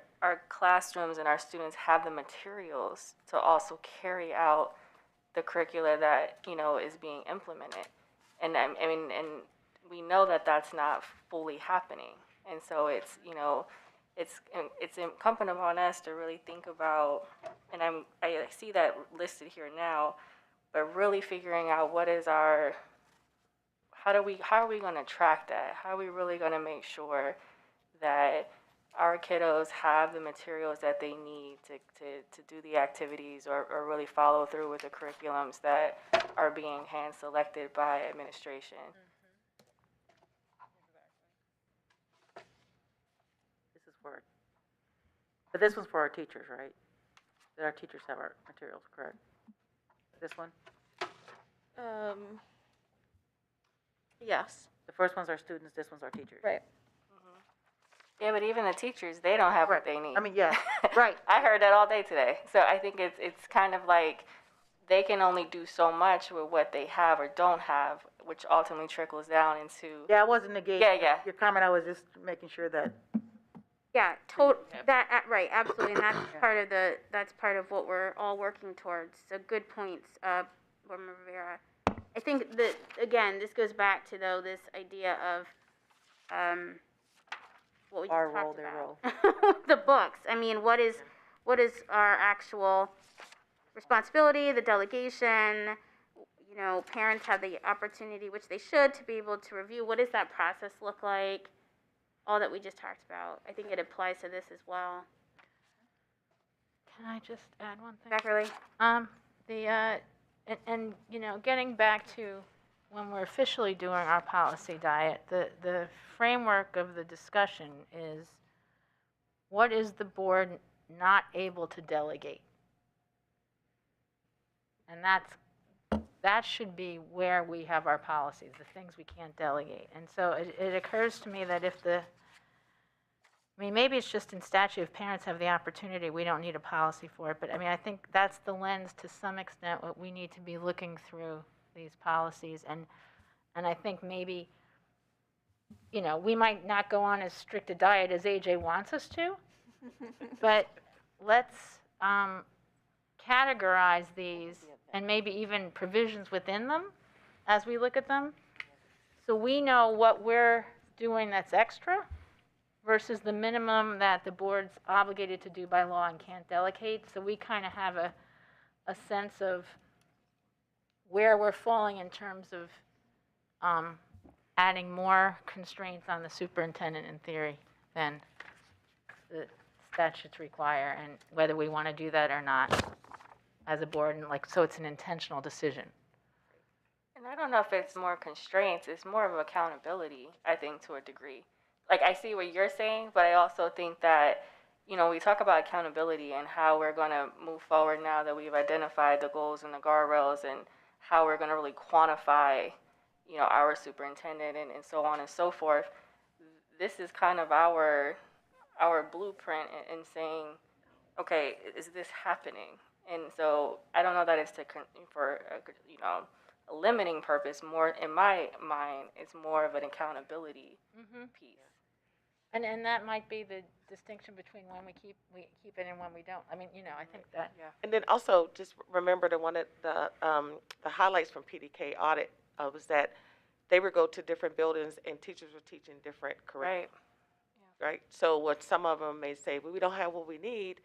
classrooms and our students have the materials to also carry out the curricula that, you know, is being implemented. And I mean, and we know that that's not fully happening. And so it's, you know, it's incumbent upon us to really think about, and I see that listed here now, but really figuring out what is our, how are we going to track that? How are we really going to make sure that our kiddos have the materials that they need to do the activities or really follow through with the curriculums that are being hand selected by administration? This is for, but this one's for our teachers, right? That our teachers have our materials, correct? This one? Yes. The first one's our students, this one's our teachers. Right. Yeah, but even the teachers, they don't have what they need. I mean, yeah, right. I heard that all day today. So I think it's kind of like they can only do so much with what they have or don't have, which ultimately trickles down into. Yeah, I wasn't negating Yeah. your comment. I was just making sure that. Yeah, right, absolutely, and that's part of what we're all working towards. So good points, Board Member Rivera. I think that, again, this goes back to, though, this idea of, what we just Our talked role, their about. role. The books, I mean, what is our actual responsibility, the delegation? You know, parents have the opportunity, which they should, to be able to review. What does that process look like? All that we just talked about. I think it applies to this as well. Can I just add one thing? Beckerly? And you know, getting back to when we're officially doing our policy diet, the framework of the discussion is, what is the board not able to delegate? And that should be where we have our policies, the things we can't delegate. And so it occurs to me that I mean, maybe it's just in statute, if parents have the opportunity, we don't need a policy for it. But I mean, I think that's the lens, to some extent, what we need to be looking through these policies. And I think maybe, you know, we might not go on as strict a diet as AJ wants us to, but let's categorize these and maybe even provisions within them as we look at them, so we know what we're doing that's extra versus the minimum that the board's obligated to do by law and can't delegate. So we kind of have a sense of where we're falling in terms of adding more constraints on the superintendent in theory than the statutes require, and whether we want to do that or not as a board, and so it's an intentional decision. And I don't know if it's more constraints, it's more of accountability, I think, to a degree. Like, I see what you're saying, but I also think that, you know, we talk about accountability and how we're going to move forward now that we've identified the goals and the guardrails, and how we're going to really quantify, you know, our superintendent and so on and so forth. This is kind of our blueprint in saying, okay, is this happening? And so I don't know that it's for you know, a limiting purpose. More in my mind, it's more of an accountability piece. And that might be the distinction between when we keep it and when we don't. I mean, you know, I think that. Yeah. And then also just remember that one of the highlights from PDK audit was that they would go to different buildings and teachers were teaching different curriculum. Right. So what some of them may say, well, we don't have what we need,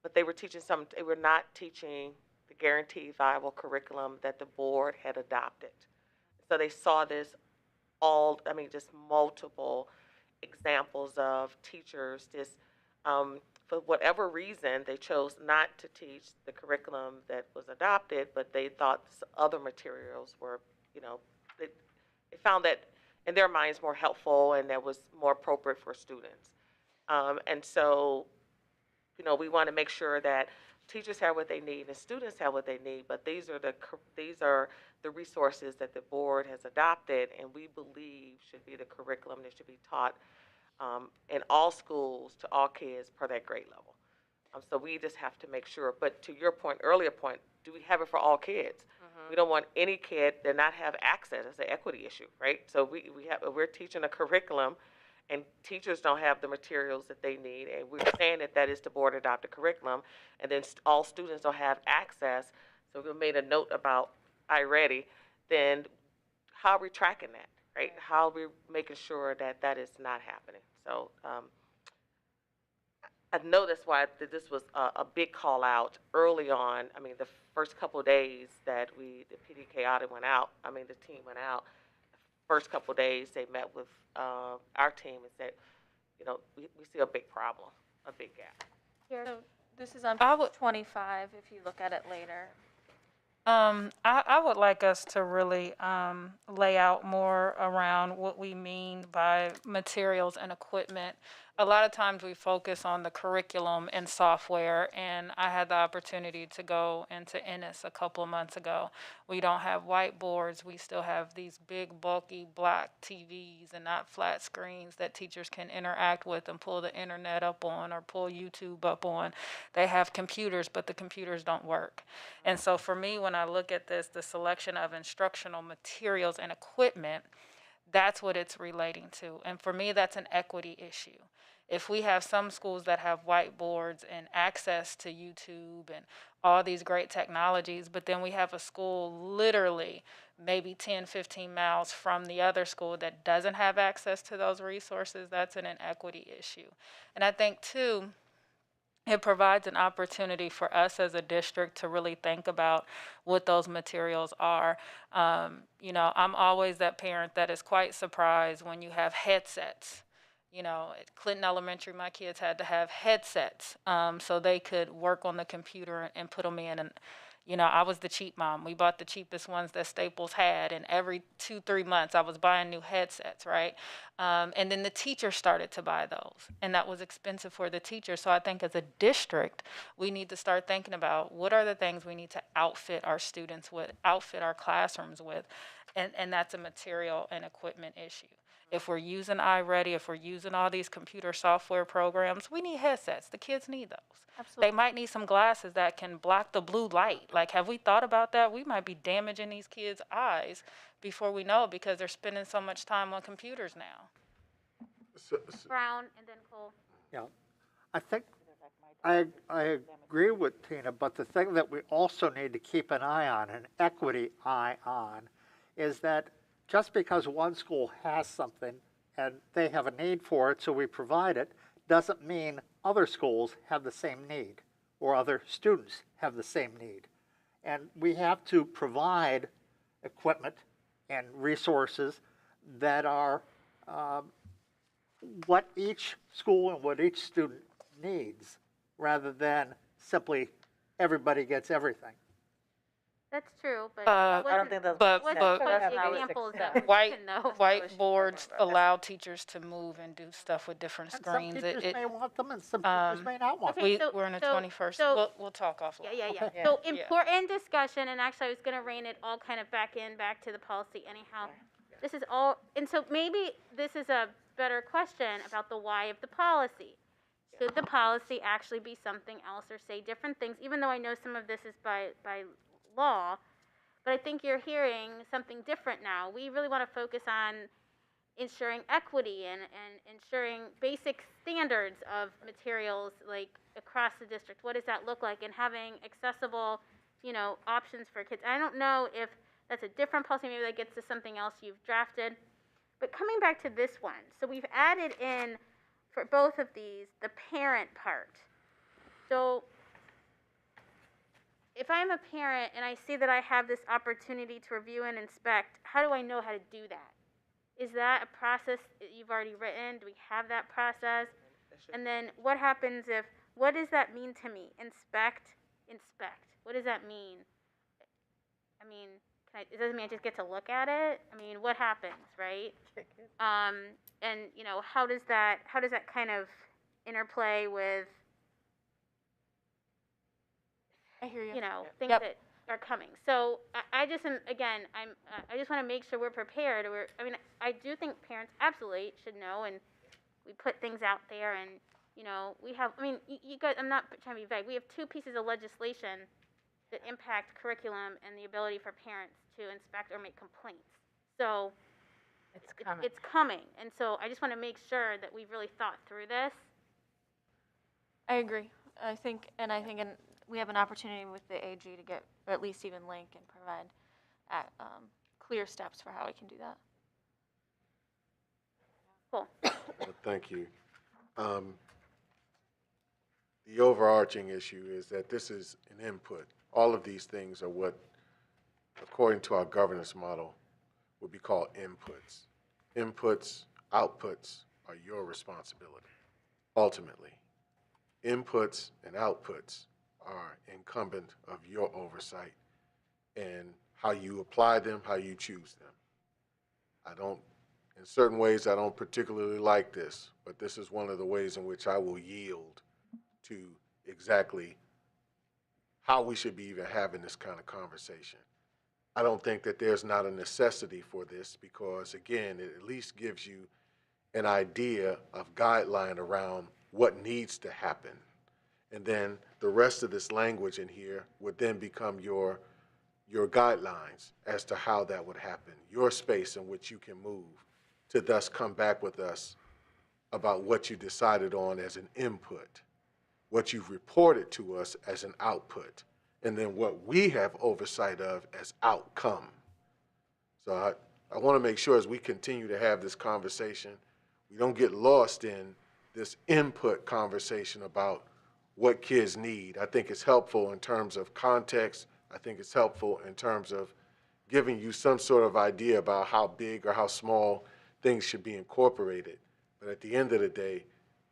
but they were teaching they were not teaching the guaranteed viable curriculum that the board had adopted. So they saw this just multiple examples of teachers just, for whatever reason, they chose not to teach the curriculum that was adopted, but they thought other materials were, you know, they found that in their minds more helpful and that was more appropriate for students. And so, you know, we want to make sure that teachers have what they need and students have what they need, but these are the resources that the board has adopted and we believe should be the curriculum that should be taught in all schools to all kids per that grade level. So we just have to make sure, but to your earlier point, do we have it for all kids? We don't want any kid to not have access. It's an equity issue, right? So we're teaching a curriculum and teachers don't have the materials that they need, and we're saying that that is the board adopted curriculum, and then all students don't have access, so we made a note about iReady, then how are we tracking that, right? How are we making sure that that is not happening? So I know that's why this was a big call out early on. I mean, the first couple of days that the PDK audit went out, I mean, the team went out, first couple of days they met with our team and said, you know, we see a big problem, a big gap. So this is on I page would- 25 if you look at it later. I would like us to really lay out more around what we mean by materials and equipment. A lot of times we focus on the curriculum and software, and I had the opportunity to go into Ennis a couple of months ago. We don't have whiteboards. We still have these big, bulky black TVs and not flat screens that teachers can interact with and pull the internet up on or pull YouTube up on. They have computers, but the computers don't work. And so for me, when I look at this, the selection of instructional materials and equipment, that's what it's relating to. And for me, that's an equity issue. If we have some schools that have whiteboards and access to YouTube and all these great technologies, but then we have a school literally maybe 10, 15 miles from the other school that doesn't have access to those resources, that's an inequity issue. And I think, too, it provides an opportunity for us as a district to really think about what those materials are. You know, I'm always that parent that is quite surprised when you have headsets. You know, at Clinton Elementary, my kids had to have headsets so they could work on the computer and put them in. And, you know, I was the cheap mom. We bought the cheapest ones that Staples had, and every 2-3 months I was buying new headsets, right? And then the teachers started to buy those, and that was expensive for the teacher. So I think as a district, we need to start thinking about what are the things we need to outfit our students with, outfit our classrooms with, and that's a material and equipment issue. If we're using iReady, if we're using all these computer software programs, we need headsets. The kids need those. Absolutely. They might need some glasses that can block the blue light. Like, have we thought about that? We might be damaging these kids' eyes before we know it because they're spending so much time on computers now. Brown and then Cole. Yeah, I think I agree with Tina, but the thing that we also need to keep an eye on, an equity eye on, is that just because one school has something and they have a need for it, so we provide it, doesn't mean other schools have the same need or other students have the same need. And we have to provide equipment and resources that are what each school and what each student needs, rather than simply everybody gets everything. That's true, but I don't think that's. But examples that whiteboards allow teachers to move and do stuff with different And screens. some teachers may want them and some teachers may not want them. Okay, We're in the so- 21st. so- We'll talk offline. Yeah. Yeah. So important discussion, and actually I was gonna rein it all kind of back to the policy anyhow. This is all, and so maybe this is a better question about the why of the policy. Should the policy actually be something else or say different things, even though I know some of this is by law, but I think you're hearing something different now. We really wanna focus on ensuring equity and ensuring basic standards of materials like across the district. What does that look like? And having accessible, you know, options for kids. I don't know if that's a different policy, maybe that gets to something else you've drafted. But coming back to this one, so we've added in for both of these the parent part. So if I'm a parent and I see that I have this opportunity to review and inspect, how do I know how to do that? Is that a process that you've already written? Do we have that process? And then what happens if, what does that mean to me? Inspect. What does that mean? I mean, it doesn't mean I just get to look at it. I mean, what happens, right? And you know, how does that kind of interplay with, I hear you. you know, things that are coming. So I just am, again, I just want to make sure we're prepared. I do think parents absolutely should know, and we put things out there, and you know, we have. I mean, you guys. I'm not trying to be vague. We have 2 pieces of legislation that impact curriculum and the ability for parents to inspect or make complaints. So It's coming. It's coming. And so I just want to make sure that we've really thought through this. I agree. I think we have an opportunity with the AG to get, or at least even link and provide clear steps for how we can do that. Cool. Well, thank you. The overarching issue is that this is an input. All of these things are what, according to our governance model, would be called inputs. Inputs, outputs are your responsibility, ultimately. Inputs and outputs are incumbent of your oversight and how you apply them, how you choose them. In certain ways, I don't particularly like this, but this is one of the ways in which I will yield to exactly how we should be even having this kind of conversation. I don't think that there's not a necessity for this because, again, it at least gives you an idea of guideline around what needs to happen. And then the rest of this language in here would then become your guidelines as to how that would happen, your space in which you can move to thus come back with us about what you decided on as an input, what you've reported to us as an output, and then what we have oversight of as outcome. So I want to make sure as we continue to have this conversation, we don't get lost in this input conversation about what kids need. I think it's helpful in terms of context. I think it's helpful in terms of giving you some sort of idea about how big or how small things should be incorporated. But at the end of the day,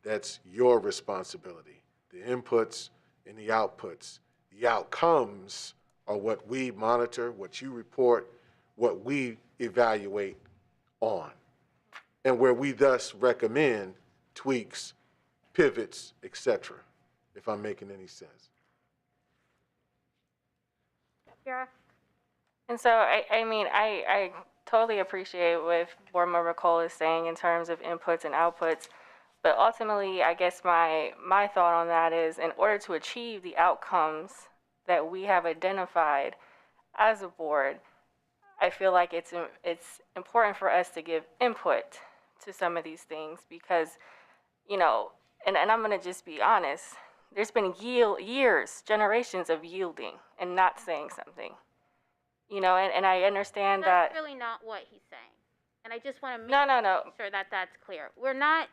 that's your responsibility. The inputs and the outputs. The outcomes are what we monitor, what you report, what we evaluate on, and where we thus recommend tweaks, pivots, etc., if I'm making any sense. Kira? And so, I totally appreciate what Board Member Cole is saying in terms of inputs and outputs, but ultimately, I guess my thought on that is in order to achieve the outcomes that we have identified as a board, I feel like it's important for us to give input to some of these things because, and I'm going to just be honest, there's been years, generations of yielding and not saying something. And I understand That's that. really not what he's saying. And I just want to make No. sure that that's clear. We're not,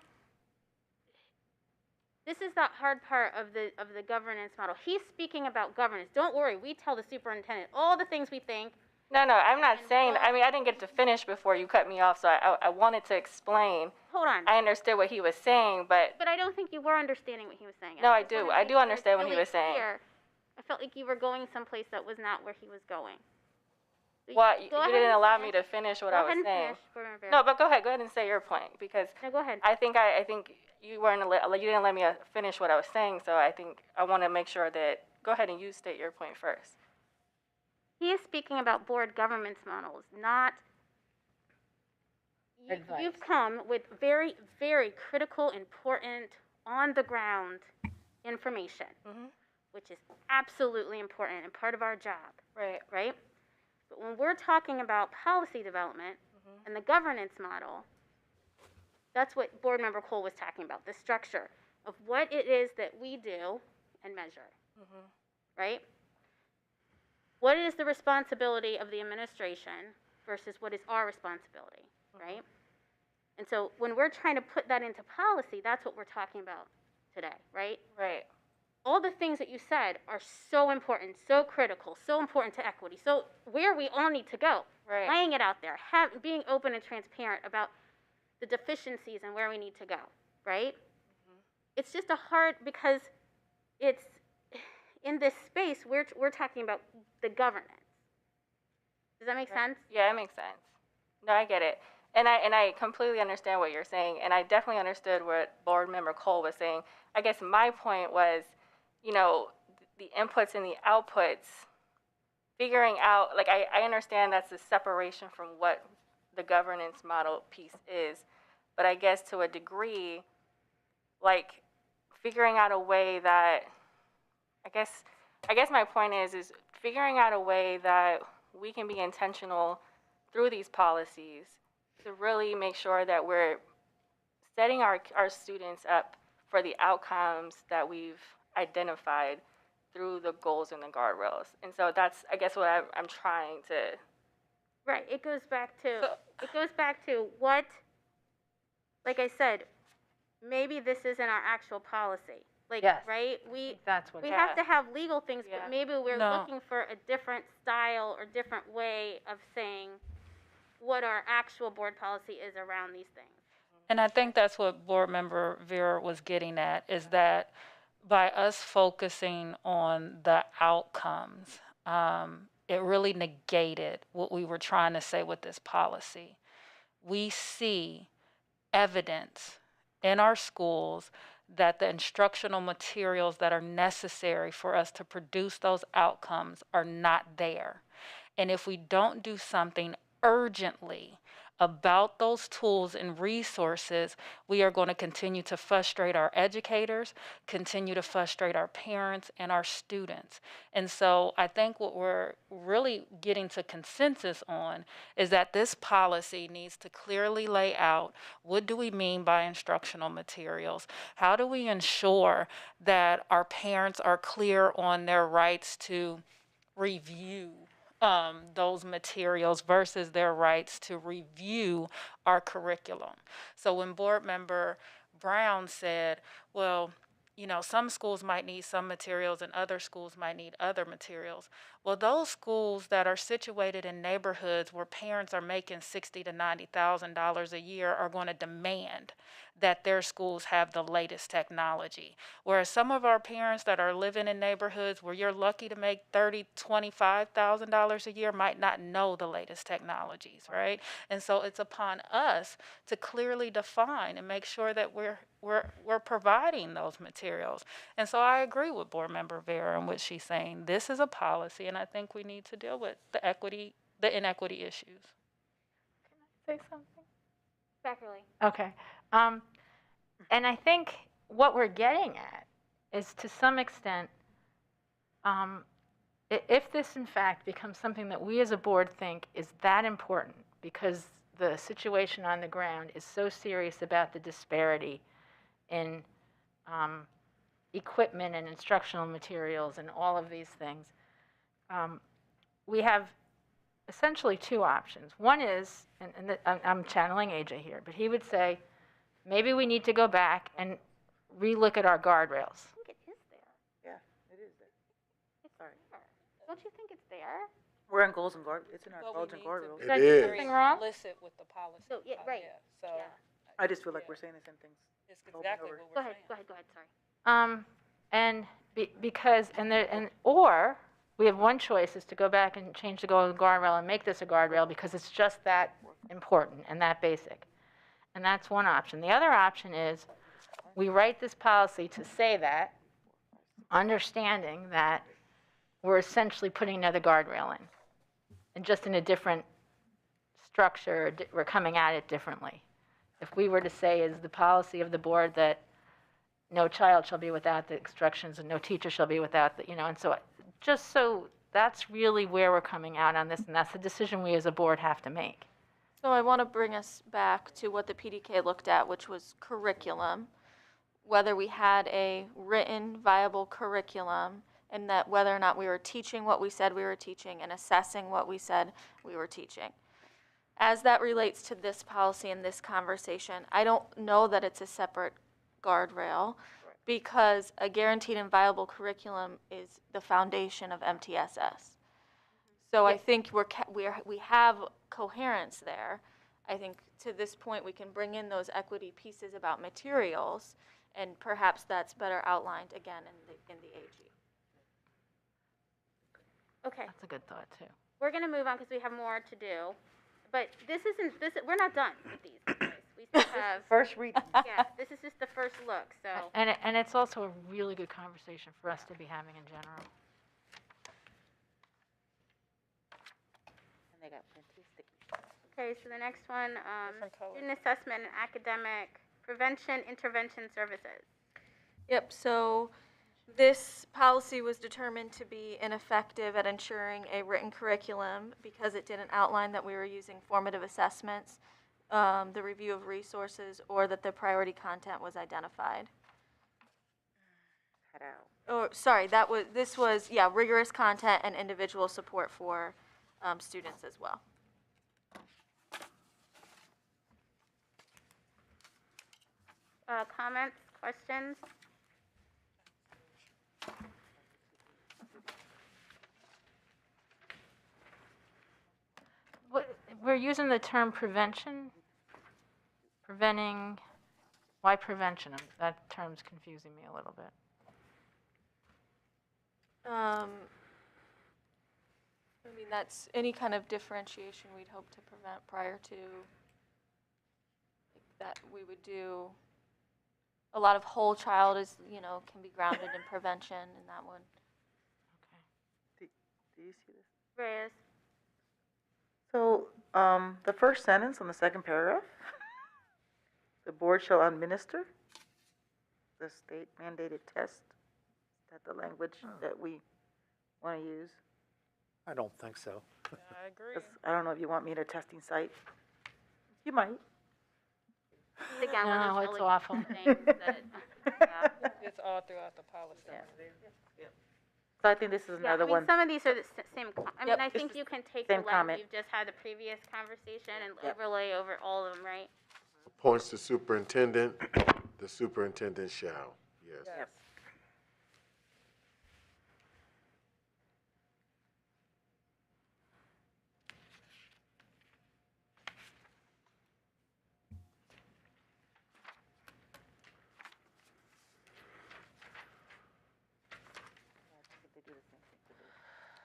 this is the hard part of the governance model. He's speaking about governance. Don't worry, we tell the superintendent all the things we think. No, I'm not saying that. I didn't get to finish before you cut me off, so I wanted to explain. Hold on. I understood what he was saying, but I don't think you were understanding what he was saying. No, I do. I do understand what he was saying. I felt like you were going someplace that was not where he was going. Well, you didn't allow me to finish what I was saying. No, but go ahead and say your point because no, go ahead. I think you you didn't let me finish what I was saying, so I think I want to make sure that go ahead and you state your point first. He is speaking about board governance models, not. You've come with very, very critical, important, on the ground information, which is absolutely important and part of our job. Right? But when we're talking about policy development and the governance model, that's what Board Member Cole was talking about, the structure of what it is that we do and measure. Right? What is the responsibility of the administration versus what is our responsibility, right? And so when we're trying to put that into policy, that's what we're talking about today, right? Right. All the things that you said are so important, so critical, so important to equity. So where we all need to go, laying it out there, being open and transparent about the deficiencies and where we need to go, right? It's just because it's, in this space, we're talking about the governance. Does that make sense? Yeah, it makes sense. No, I get it. And I completely understand what you're saying, and I definitely understood what Board Member Cole was saying. I guess my point was, the inputs and the outputs, figuring out, I understand that's the separation from what the governance model piece is, but I guess to a degree, figuring out a way that, I guess my point is figuring out a way that we can be intentional through these policies to really make sure that we're setting our students up for the outcomes that we've identified through the goals and the guardrails. And so that's, I guess, what I'm trying to. Right, it goes back to what, like I said, maybe this isn't our actual policy. Like, Yes. right? I think that's what. We Yeah. have to have legal things, Yeah. but maybe we're No. looking for a different style or different way of saying what our actual board policy is around these things. And I think that's what Board Member Vera was getting at, is that by us focusing on the outcomes, it really negated what we were trying to say with this policy. We see evidence in our schools that the instructional materials that are necessary for us to produce those outcomes are not there. And if we don't do something urgently about those tools and resources, we are going to continue to frustrate our educators, continue to frustrate our parents and our students. And so I think what we're really getting to consensus on is that this policy needs to clearly lay out, what do we mean by instructional materials? How do we ensure that our parents are clear on their rights to review those materials versus their rights to review our curriculum. So when Board Member Brown said, well, some schools might need some materials and other schools might need other materials. Well, those schools that are situated in neighborhoods where parents are making $60,000 to $90,000 a year are going to demand that their schools have the latest technology. Whereas some of our parents that are living in neighborhoods where you're lucky to make $30,000, $25,000 a year might not know the latest technologies, right? And so it's upon us to clearly define and make sure that we're providing those materials. And so I agree with Board Member Vera and what she's saying. This is a policy, and I think we need to deal with the inequity issues. Can I say something? Beckerly. Okay. And I think what we're getting at is, to some extent, if this in fact becomes something that we as a board think is that important, because the situation on the ground is so serious about the disparity in equipment and instructional materials and all of these things, we have essentially two options. One is, and I'm channeling AJ here, but he would say, maybe we need to go back and relook at our guardrails. I think it is there. Yeah, it is there. Sorry. Don't you think it's there? We're in goals and it's in our But goals we and need guardrails. to Did I do is. something wrong? Explicit with the policy. So, yeah, right. So Yeah. I just feel like we're saying the same things. it's Over and exactly over. what Go we're ahead, saying. go ahead, sorry. Or we have one choice, is to go back and change the goal guardrail and make this a guardrail because it's just that important and that basic. And that's one option. The other option is we write this policy to say that, understanding that we're essentially putting another guardrail in, and just in a different structure, we're coming at it differently. If we were to say, is the policy of the board that no child shall be without the instructions and no teacher shall be without the, and so just so that's really where we're coming out on this, and that's the decision we as a board have to make. So I want to bring us back to what the PDK looked at, which was curriculum, whether we had a written, viable curriculum, and that whether or not we were teaching what we said we were teaching and assessing what we said we were teaching. As that relates to this policy and this conversation, I don't know that it's a separate guardrail, because a guaranteed and viable curriculum is the foundation of MTSS. So I think we have coherence there. I think to this point we can bring in those equity pieces about materials, and perhaps that's better outlined again in the AG. Okay, That's a good thought, too. we're gonna move on because we have more to do. But we're not done with these, guys. We still have, First reading. yeah, this is just the first look, so. And it's also a really good conversation for us to be having in general. And they got plenty of sticky. Okay, so the next one, Different color. student assessment and academic prevention intervention services. Yep, so this policy was determined to be ineffective at ensuring a written curriculum because it didn't outline that we were using formative assessments the review of resources, or that the priority content was identified. Cut out. Or, sorry, this was, rigorous content and individual support for students as well. Comments, questions? We're using the term prevention, preventing, why prevention? That term's confusing me a little bit. I mean, that's any kind of differentiation we'd hope to prevent prior to that. We would do a lot of whole child is, can be grounded in prevention, and that one. Do you see this? Reyes? So, the first sentence on the second paragraph, the board shall administer the state mandated test. Is that the language that we want to use? I don't think so. I agree. 'Cause I don't know if you want me at a testing site. You might. Again, one No, of those it's really awful. things that, yeah. It's all throughout the policy. Yeah. So I think this is another one. Some of these are the same, I mean, Yep. I think you can take the Same lens comment. you've just had the previous conversation and Yep. overlay over all of them, right? Points to superintendent, the superintendent shall, yes. Yes.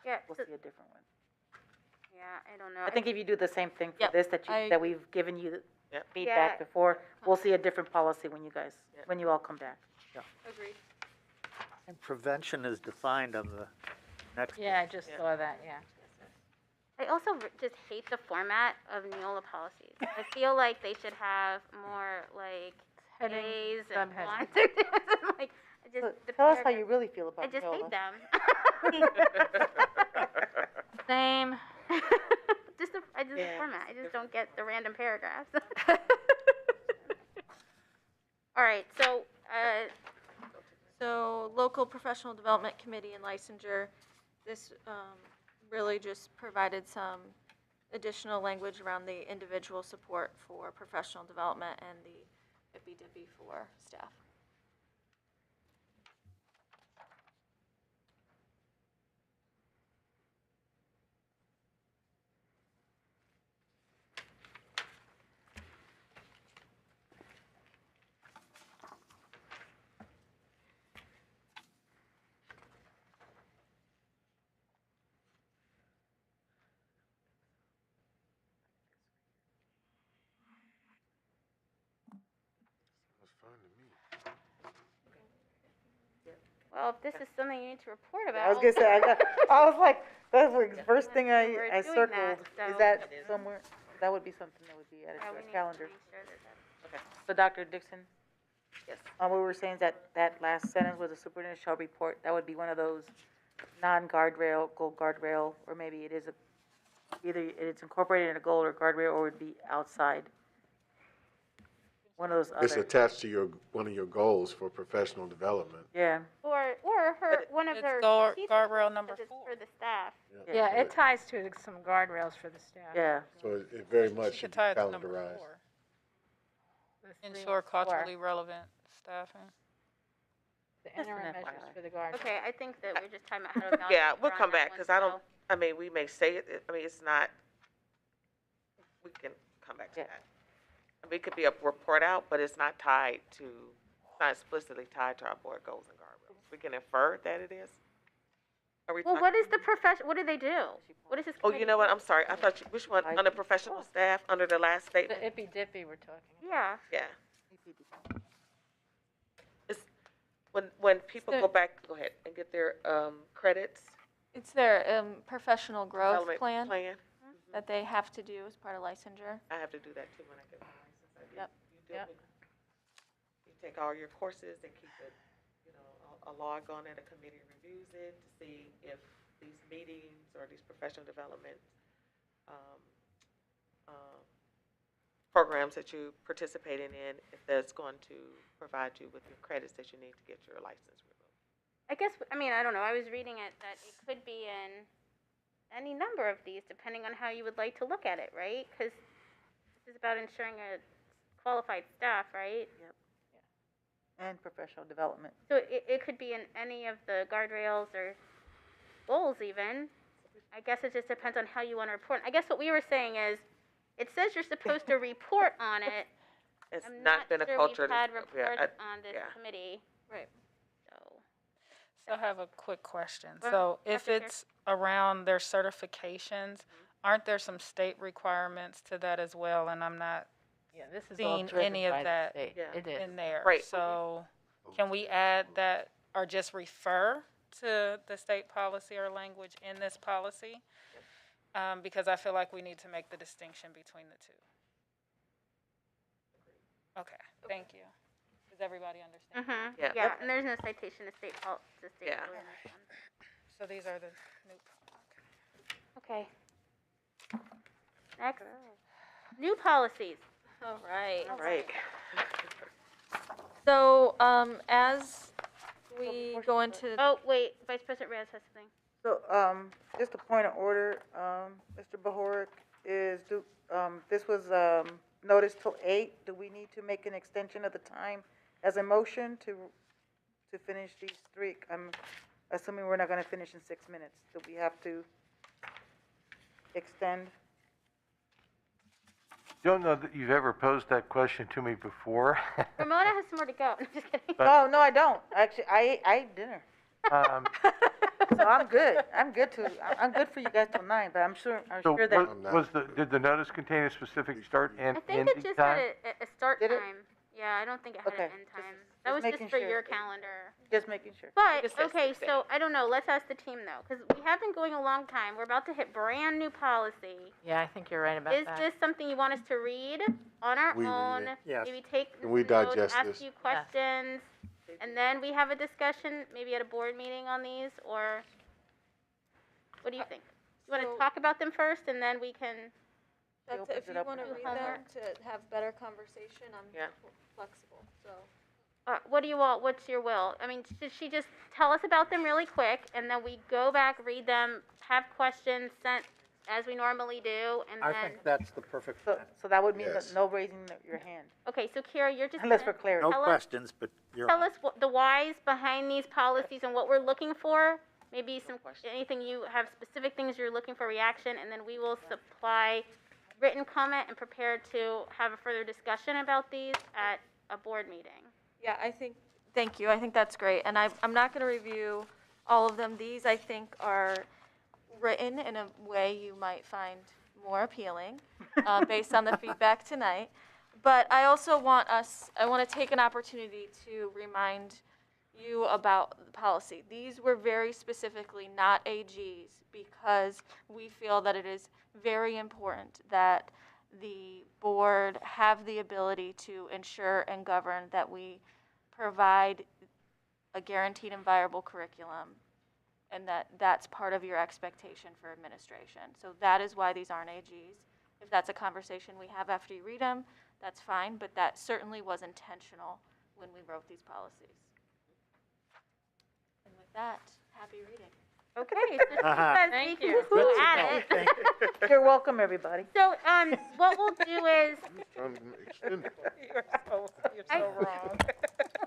Yeah, We'll so- see a different one. yeah, I don't know. I think if you do the same thing for Yep, this, that I that we've given you Yep. feedback Yeah. before, we'll see a different policy when when you all come back. Agreed. And prevention is defined on the next. Yeah, I just saw that, yeah. I also just hate the format of Neola policies. I feel like they should have more like Headings, A's and subheadings. lines or this, like, I just, So the tell us how paragraph- you really feel about I just Neola. hate them. Same. I just Yeah. format. I just don't get the random paragraphs. All right, so So, local professional development committee and licensure, this really just provided some additional language around the individual support for professional development and the IPDIPI for staff. That's fine to me. well, if this is something you need to report about, I was gonna say, I was like, that's the first thing We're I doing circled. that, Is so- that somewhere? That would be something that would be added to we our need calendar. to make sure that that's. Okay. So Dr. Dixon, Yes. what we were saying is that last sentence was the superintendent shall report, that would be one of those non-guardrail, goal guardrail, or maybe it is either it's incorporated in a goal or guardrail, or would be outside. One of those It's other, attached to one of your goals for professional development. yeah. Or one of It's their guard- strategic guardrail goals, number 'cause it's 4. for the staff. Yeah, So it ties to some guardrails for the staff. Yeah, So it very much She should could be tie it to number calendarized. 4. The 3 Ensure and 4. culturally relevant staffing. The Just an interim measures FYI. for the guardrails. Okay, I think that we're just talking about how to evaluate. Yeah, we'll on come that back, one, because I don't, so- I mean, we may say it, I mean, it's not, we can come back to Yeah. that. I mean, it could be a report out, but it's not tied to, it's not explicitly tied to our board goals and guardrails. We can infer that it is. Are we Well, talking? what is the profession, what do they do? What is this Oh, committee? you know what, I'm sorry, I thought you, which one, I- under professional staff, under the last The statement? ippy-dippy we're talking about. Yeah, Yeah. It's, when people So- go back, go ahead, and get their, credits, It's their professional growth development plan plan, that they have to do as part of licensure. I have to do that too when I get my license. I do. Yep. You do Yep. it. You take all your courses and keep it, a log on it, a committee reviews it to see if these meetings or these professional development, programs that you're participating in, if that's going to provide you with your credits that you need to get your license removed. I guess, I mean, I don't know, I was reading it that it could be in any number of these, depending on how you would like to look at it, right? Because this is about ensuring a qualified staff, right? Yep. And professional development. So it could be in any of the guardrails or goals even. I guess it just depends on how you want to report. I guess what we were saying is, it says you're supposed to report on it. It's I'm not been a sure culture. we've had that's- reports on this yeah. committee. Right. So, So I have a quick question. Well, So if Dr. Kerr. it's around their certifications, aren't there some state requirements to that as well? And I'm not Yeah, this is seeing any of that Yeah. It is. in there. Right. So can we add that or just refer to the state policy or language in this policy? Because I feel like we need to make the distinction between the two. Okay, thank you. Does everybody understand? mm-hmm. Yeah. Yeah, and there's no citation to state Yeah. code in this one. So these are the new. Okay. Next. New policies. All right. Right. So, as we go into, Oh, wait, Vice President Reyes has something. So, just a point of order, Mr. Bahoric, this was, noticed till 8. Do we need to make an extension of the time as a motion to finish these 3? I'm assuming we're not gonna finish in 6 minutes. Do we have to extend? Don't know that you've ever posed that question to me before. Ramona has some more to go. Just kidding. No, I don't. Actually, I ate dinner. Um, So I'm good. I'm good for you guys till 9, but I'm sure So that. did the notice contain a specific start and I think ending it just time? had a start Did it? time. Yeah, I don't think it had Okay. an end time. Just That was just making for sure. your calendar. Just making sure. But, Just says okay, today. so, I don't know, let's ask the team though, because we have been going a long time. We're about to hit brand new policy. Yeah, I think you're right about Is that. this something you want us to read on our We read own? it. Yes. Maybe take And we some notes, digest ask this. you questions, and then we have a discussion, maybe at a board meeting on these, or what do you think? You want to So- talk about them first, and then we can, that's, opens if it you up want to to read homework. them to have better conversation, I'm Yeah. flexible, so. what do you all, what's your will? I mean, should she just tell us about them really quick, and then we go back, read them, have questions sent as we normally do, and I then, think that's the perfect So, plan. so that would mean Yes. that no raising your hand, okay, so Kira, you're just unless gonna for clarity. No tell us- questions, but you're tell on. us what, the whys behind these policies and what we're looking for. Maybe some, anything you have specific things you're looking for reaction, and then we will supply written comment and prepare to have a further discussion about these at a board meeting. Yeah, thank you, I think that's great, and I'm not gonna review all of them. These, I think, are written in a way you might find more appealing, based on the feedback tonight. But I also want to take an opportunity to remind you about the policy. These were very specifically not AGs because we feel that it is very important that the board have the ability to ensure and govern that we provide a guaranteed and viable curriculum, and that's part of your expectation for administration. So that is why these aren't AGs. If that's a conversation we have after you read them, that's fine, but that certainly was intentional when we wrote these policies. And with that, happy reading. Okay, so she says we Thank can you. just go at it. Thank you. You're welcome, everybody. So, what we'll do is, Trying to extend it. You're so wrong.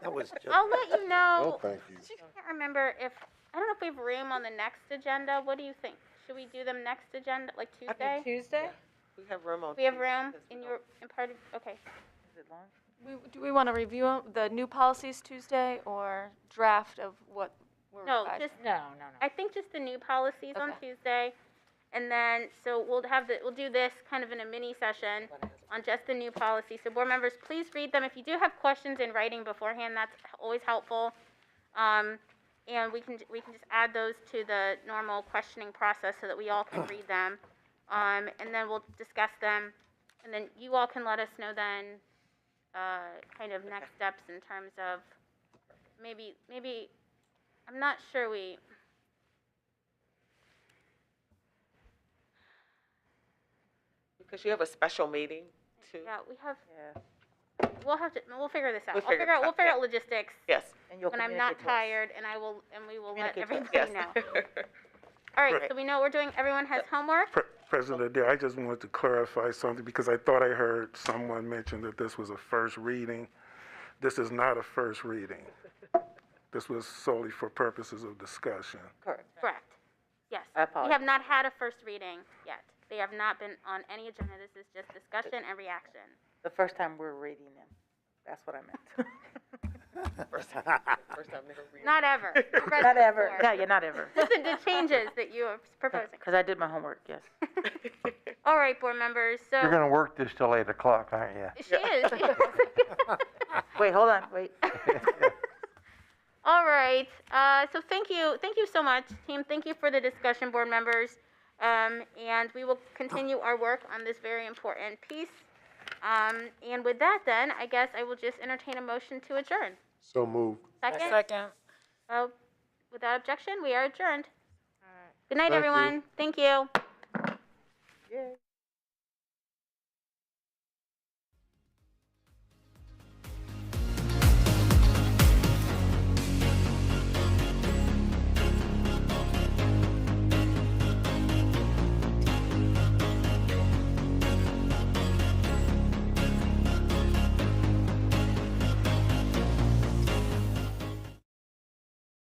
That was just. I'll let you know. Oh, thank you. I can't remember I don't know if we have room on the next agenda. What do you think? Should we do them next agenda, like Tuesday? Tuesday? We have room on. We have Tuesday room because we in don't- your, in part of, okay. Is it long? Do we want to review the new policies Tuesday or draft of what we're No, revising? just, No. I think just the new policies on Okay. Tuesday. And then, so we'll do this kind of in a mini session on just the new policy. So board members, please read them. If you do have questions in writing beforehand, that's always helpful. And we can just add those to the normal questioning process so that we all can read them. And then we'll discuss them. And then you all can let us know then, kind of next steps in terms of maybe, I'm not sure Because you have a special meeting to. Yeah, we have, Yeah. we'll figure this out. We'll I'll figure figure out, it we'll out, figure yeah. out logistics Yes. And you'll when I'm not communicate to us. tired, and we will let Communicate everybody to us. know. Yes. All right, Right. so we know we're doing, everyone has homework? President Adair, I just wanted to clarify something because I thought I heard someone mention that this was a first reading. This is not a first reading. This was solely for purposes of discussion. Correct. Correct. Yes. I We apologize. have not had a first reading yet. They have not been on any agenda. This is just discussion and reaction. The first time we're reading them. That's what I meant. First time never read. Not ever. We've read Not this ever. before. No, yeah, not ever. Listen to changes that you are proposing. Because I did my homework, yes. All right, board members, so. You're gonna work this till 8 o'clock, aren't you? She is. Wait, hold on, wait. All right, so thank you so much, team. Thank you for the discussion, board members. And we will continue our work on this very important piece. And with that then, I guess I will just entertain a motion to adjourn. So moved. Second? Second. Without objection, we are adjourned. Good night, Thank you. everyone. Thank you. Yay.